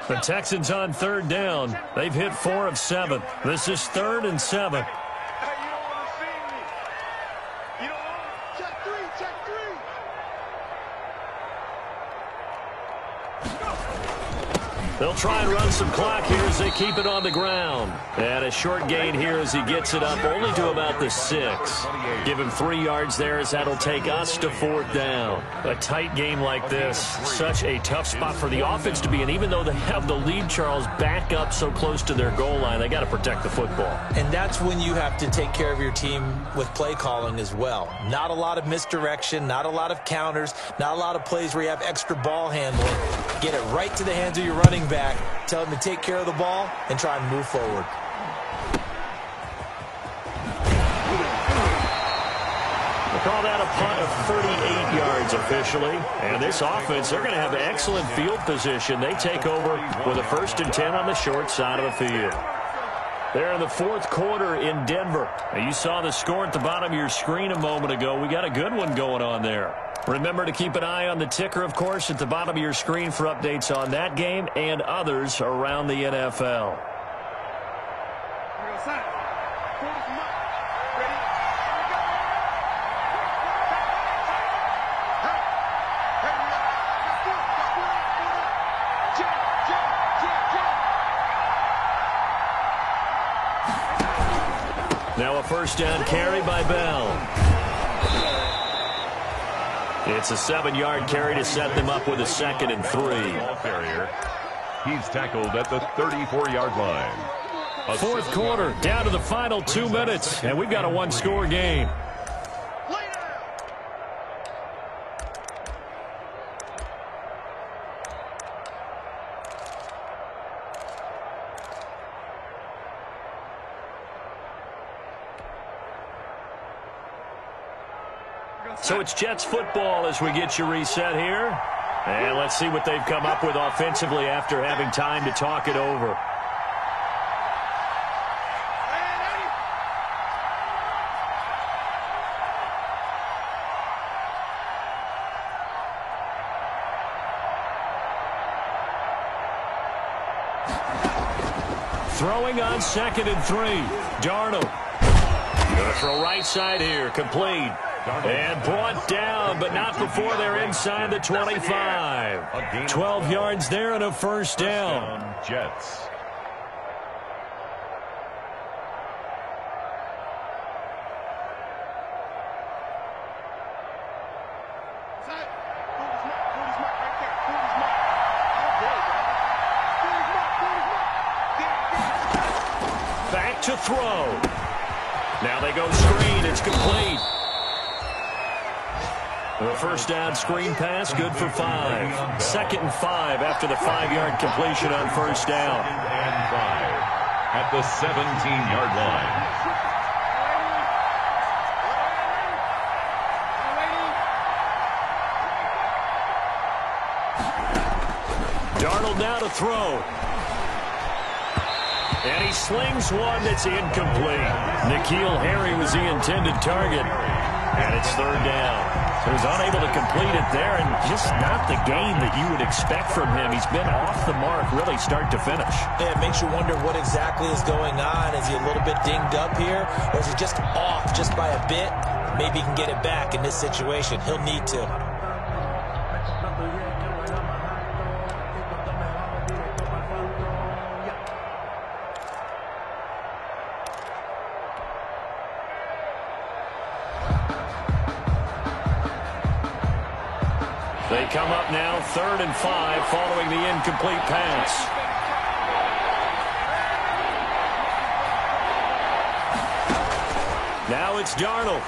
The Texans on third down. They've hit 4 of 7. This is 3rd and 7. They'll try and run some clock here as they keep it on the ground. And a short gain here as he gets it up only to about the 6. Give him 3 yards there as that'll take us to 4th down. A tight game like this, such a tough spot for the offense to be in. Even though they have the lead, Charles, back up so close to their goal line, they got to protect the football. And that's when you have to take care of your team with play calling as well. Not a lot of misdirection, not a lot of counters, not a lot of plays where you have extra ball handling. Get it right to the hands of your running back, tell him to take care of the ball, and try and move forward. We'll call that a punt of 38 yards officially. And this offense, they're going to have excellent field position. They take over with a 1st and 10 on the short side of the field. They're in the 4th quarter in Denver. Now, you saw the score at the bottom of your screen a moment ago. We got a good one going on there. Remember to keep an eye on the ticker, of course, at the bottom of your screen for updates on that game and others around the NFL. Now a 1st down carry by Bell. It's a 7-yard carry to set them up with a 2nd and 3. Carrier. He's tackled at the 34-yard line. 4th quarter, down to the final 2 minutes, and we've got a 1-score game. So it's Jets football as we get you reset here. And let's see what they've come up with offensively after having time to talk it over. Throwing on 2nd and 3. Darnold. Going to throw right side here. Complete. And brought down, but not before they're inside the 25. 12 yards there and a 1st down. Jets. to throw. Now they go screen. It's complete. The first down screen pass, good for 5. 2nd and 5 after the 5-yard completion on first down. 2nd and 5 at the 17-yard line. Darnold now to throw. And he slings one that's incomplete. N'Keal Harry was the intended target. And it's 3rd down. So he's unable to complete it there, and just not the game that you would expect from him. He's been off the mark really start to finish. Yeah, it makes you wonder what exactly is going on. Is he a little bit dinged up here, or is he just off just by a bit? Maybe he can get it back in this situation. He'll need to. They come up now 3rd and 5 following the incomplete pass. Now it's Darnold.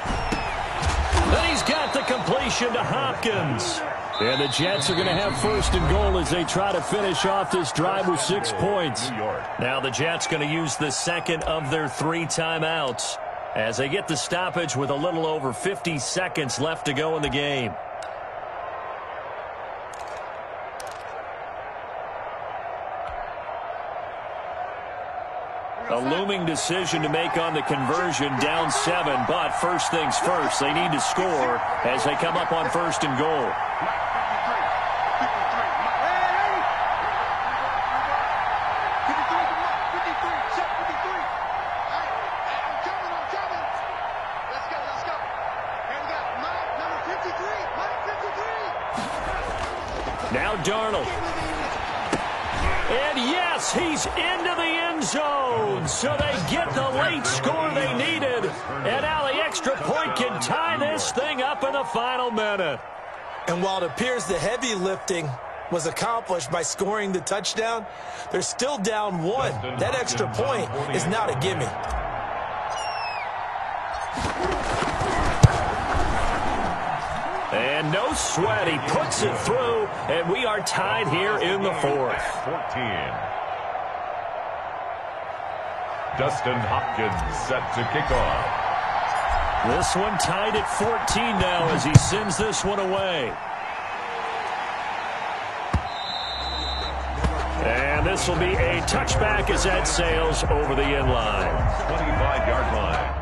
And he's got the completion to Hopkins. And the Jets are going to have 1st and goal as they try to finish off this drive with 6 points. Now the Jets going to use the 2nd of their 3 timeouts as they get the stoppage with a little over 50 seconds left to go in the game. A looming decision to make on the conversion, down 7, but first things first, they need to score as they come up on 1st and goal. Now Darnold. And yes, he's into the end zone. So they get the late score they needed. And now the extra point can tie this thing up in the final minute. And while it appears the heavy lifting was accomplished by scoring the touchdown, they're still down 1. That extra point is not a gimme. And no sweat, he puts it through, and we are tied here in the 4th. 14. Dustin Hopkins set to kick off. This one tied at 14 now as he sends this one away. And this will be a touchback as that sails over the end line. 25-yard line.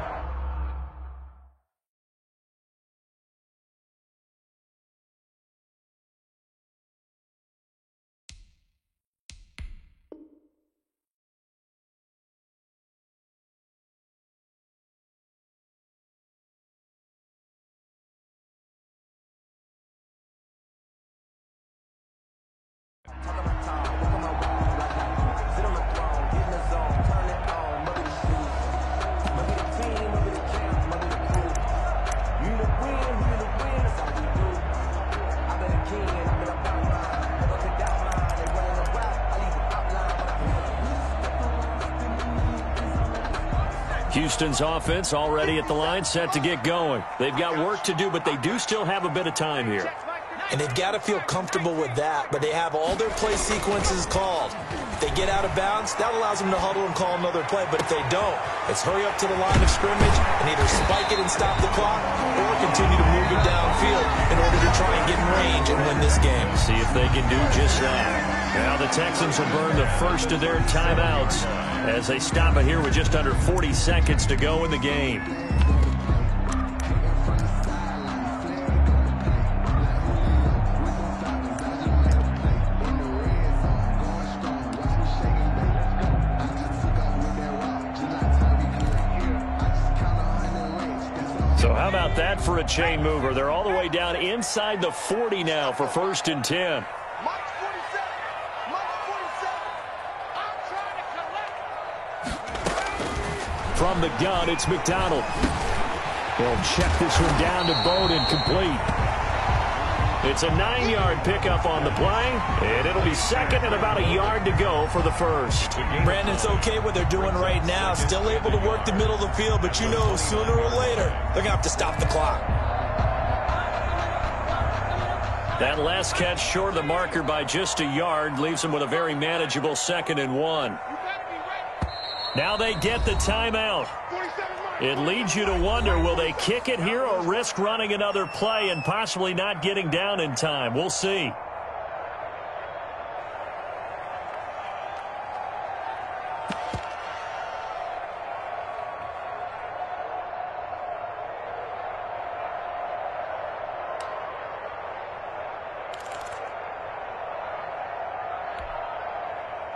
Houston's offense already at the line, set to get going. They've got work to do, but they do still have a bit of time here. And they've got to feel comfortable with that, but they have all their play sequences called. If they get out of bounds, that allows them to huddle and call another play, but if they don't, it's hurry up to the line of scrimmage and either spike it and stop the clock or continue to move it downfield in order to try and get in range and win this game. See if they can do just that. Now the Texans will burn the first of their timeouts as they stop it here with just under 40 seconds to go in the game. So how about that for a chain mover? They're all the way down inside the 40 now for 1st and 10. From the gun, it's McDonald. They'll check this one down to Bowden, complete. It's a 9-yard pickup on the play, and it'll be second and about a yard to go for the first. Brandon, it's okay what they're doing right now. Still able to work the middle of the field, but you know sooner or later they're going to have to stop the clock. That last catch short of the marker by just a yard leaves them with a very manageable 2nd and 1. Now they get the timeout. It leads you to wonder, will they kick it here or risk running another play and possibly not getting down in time? We'll see.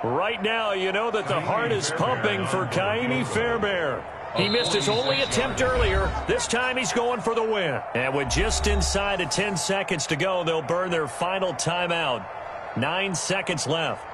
Right now, you know that the heart is pumping for Ka'imi Fairbairn. He missed his only attempt earlier. This time he's going for the win. And with just inside of 10 seconds to go, they'll burn their final timeout. 9 seconds left.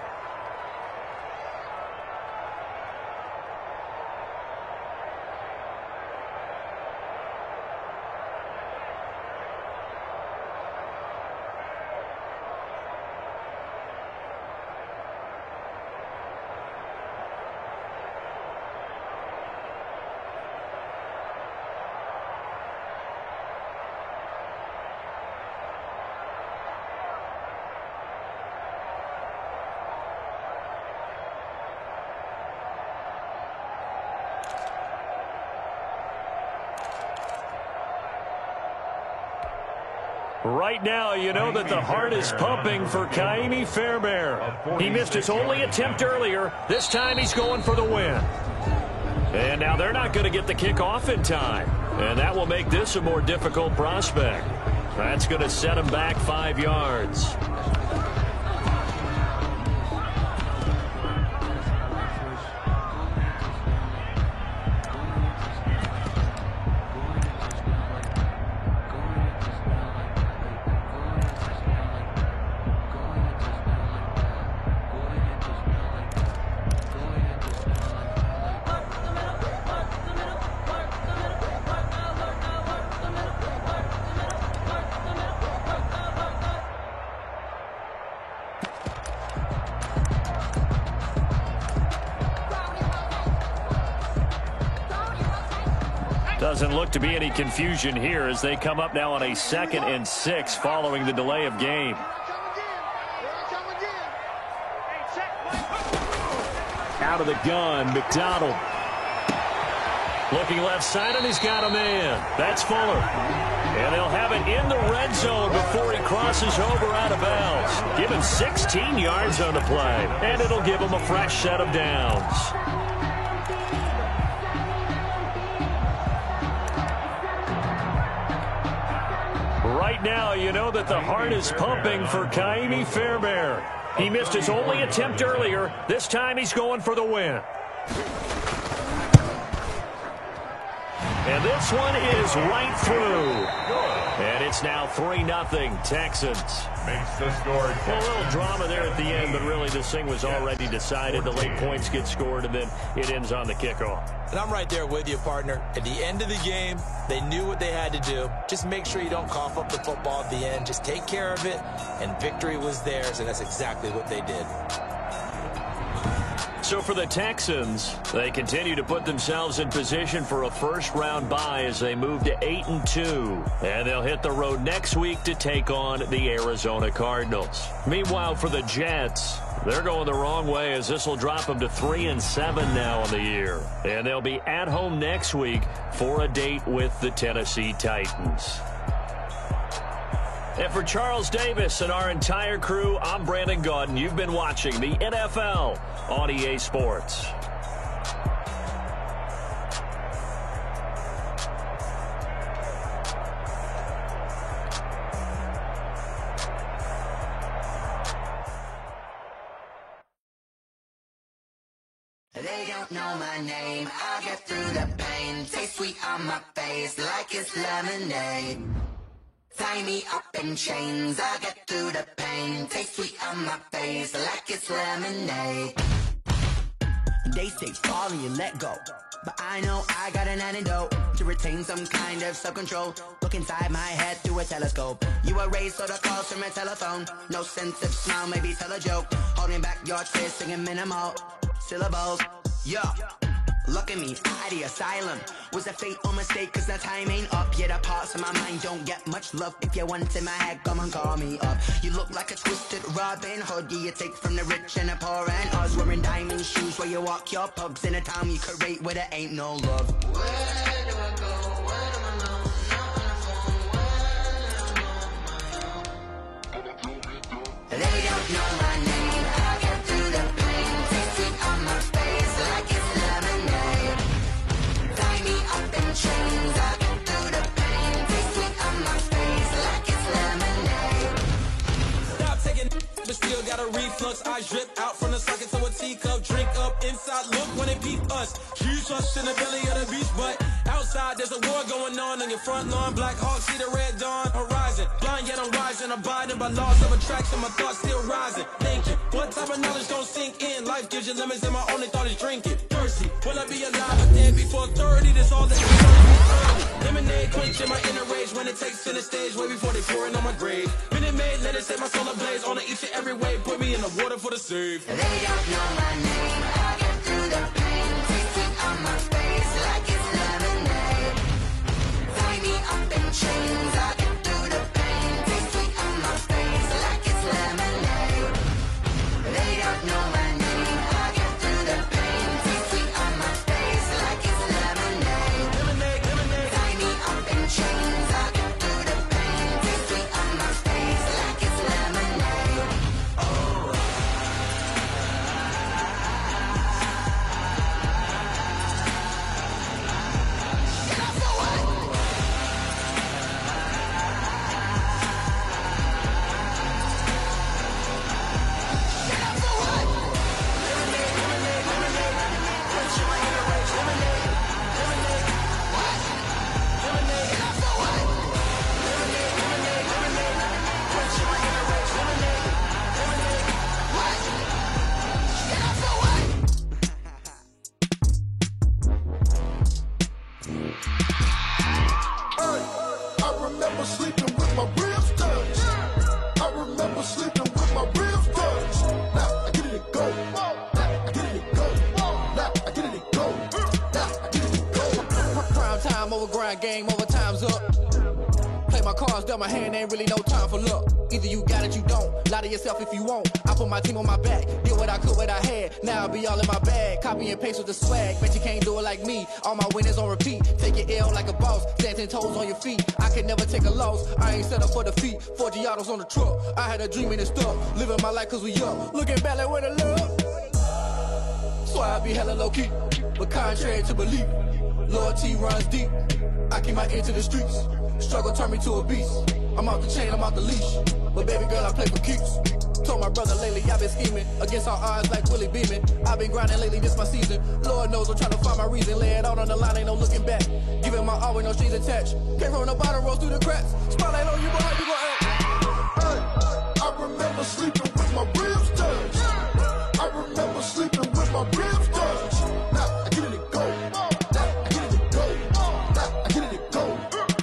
Right now, you know that the heart is pumping for Ka'imi Fairbairn. He missed his only attempt earlier. This time he's going for the win. And now they're not going to get the kickoff in time. And that will make this a more difficult prospect. That's going to set him back 5 yards. Doesn't look to be any confusion here as they come up now on a 2nd and 6 following the delay of game. Out of the gun, McDonald. Looking left side, and he's got a man. That's Fuller. And they'll have it in the red zone before he crosses over out of bounds. Give him 16 yards on the play, and it'll give him a fresh set of downs. Right now, you know that the heart is pumping for Ka'imi Fairbairn. He missed his only attempt earlier. This time he's going for the win. And this one is right through. And it's now 3-0 Texans. Makes the score. A little drama there at the end, but really this thing was already decided. The late points get scored, and then it ends on the kickoff. And I'm right there with you, partner. At the end of the game, they knew what they had to do. Just make sure you don't cough up the football at the end. Just take care of it, and victory was theirs, and that's exactly what they did. So for the Texans, they continue to put themselves in position for a first-round bye as they move to 8-2. And they'll hit the road next week to take on the Arizona Cardinals. Meanwhile, for the Jets, they're going the wrong way as this will drop them to 3-7 now on the year. And they'll be at home next week for a date with the Tennessee Titans. And for Charles Davis and our entire crew, I'm Brandon Gaudin. You've been watching the NFL on EA Sports. They don't know my name. I'll get through the pain. Taste sweet on my face like it's lemonade. Tie me up in chains, I'll get through the pain. Taste sweet on my face like it's lemonade. They say fall and you let go, but I know I got an antidote to retain some kind of self-control. Look inside my head through a telescope. You erase all the calls from a telephone. No sense of smile, maybe tell a joke. Holding back your tears, singing minimal syllables. Yeah, look at me, out the asylum. Was a fate or mistake, cause the time ain't up. Yeah, the parts of my mind don't get much love. If you want in my head, come and call me up. You look like a twisted Robin Hood. Yeah, you take from the rich and the poor and us. Wearing diamond shoes where you walk your pugs in a town you create where there ain't no love. Where do I go? Where am I now? They don't know my name. I get through the pain. Taste sweet on my face like it's lemonade. Tie me up in chains. I get through the pain. Taste sweet on my face like it's lemonade. Stop taking but still got a reflux. I drip out from the socket to a teacup. Drink up inside, look when it beat us. Huge us in the belly of the beach, but outside there's a war going on your front lawn. Black Hawk, see the red dawn horizon. Blind yet I'm rising, abiding by laws of attraction. My thoughts still rising, thinking what type of knowledge don't sink in? Life gives you lemons and my only thought is drinking. Thirsty, will I be alive or dead before 30? That's all that is early. Lemonade quenching my inner rage when it takes to the stage way before they pour it on my grave. Minute Maid, let it set my soul ablaze on each and every way. Put me in the water for the save. They don't know my name. I get through the pain. Taste sweet on my face like it's lemonade. Tie me up in chains. I get through the pain. Taste sweet on my face like it's lemonade. They don't know my name. I get through the pain. Taste sweet on my face like it's lemonade. Lemonade, lemonade. Tie me up in chains. I get through the pain. Taste sweet on my face like it's lemonade. Oh. I remember sleeping with my ribs touched. I remember sleeping with my ribs touched. Now I get it and go. Now I get it and go. Now I get it and go. Now I get it and go. Prime time over grind game, over time's up. Play my cards, dealt my hand, ain't really no time for luck. Either you got it, you don't. Lie to yourself if you won't. I put my team on my back, did what I could, what I had. Now I'll be all in my bag, copy and paste with the swag. Bet you can't do it like me. All my winners on repeat. Take your L like a boss, stand 10 toes on your feet. I can never take a loss. I ain't set up for defeat. 4 Giottos on the truck. I had a dream and it stuck. Living my life cause we up. Looking back like where the love. So I be hella low key, but contrary to belief, loyalty runs deep. I keep my ear to the streets. Struggle turned me to a beast. I'm off the chain, I'm off the leash. But baby girl, I play for keeps. Told my brother lately, I've been scheming against all odds like Willie Beeman. I've been grinding lately, this my season. Lord knows I'm trying to find my reason. Lay it out on the line, ain't no looking back. Giving my all with no strings attached. Came from the bottom, rose through the cracks. Spotlight on you, but how you gon' act? Hey, I remember sleeping with my ribs touched. I remember sleeping with my ribs touched. Now I get it and go. Now I get it and go. Now I get it and go.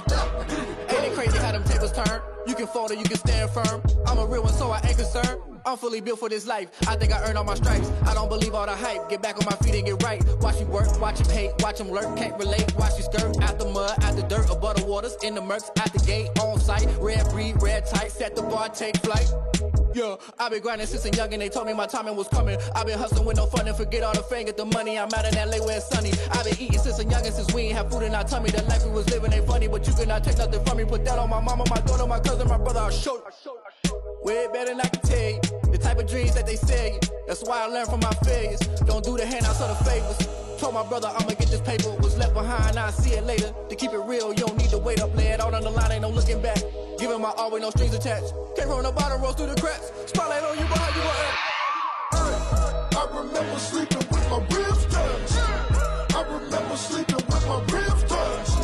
Now I get it and go. Ain't it crazy how them tables turn? You can fold or you can stand firm. I'm a real one, so I ain't concerned. I'm fully built for this life. I think I earned all my stripes. I don't believe all the hype. Get back on my feet and get right. Watch you work, watch him hate, watch him lurk. Can't relate, watch you skirt. Out the mud, out the dirt, above the waters, in the murks, out the gate, on site. Red breed, red tight, set the bar, take flight. Yeah, I've been grinding since a young and they told me my timing was coming. I've been hustling with no fun and forget all the fame, get the money. I'm out in LA where it's sunny. I've been eating since a young and since we ain't have food in our tummy. The life we was living ain't funny, but you cannot take nothing from me. Put that on my mama, my daughter, my cousin, my brother, I'll show you. Way better than I can tell you. The type of dreams that they sell you. That's why I learned from my failures. Don't do the handouts or the favors. Told my brother I'ma get this paper. Was left behind, I'll see it later. To keep it real, you don't need to wait up. Lay it out on the line, ain't no looking back. Giving my all with no strings attached. Came from the bottom, rose through the cracks. Spotlight on you, but how you gon' act? I remember sleeping with my ribs touched. I remember sleeping with my ribs touched.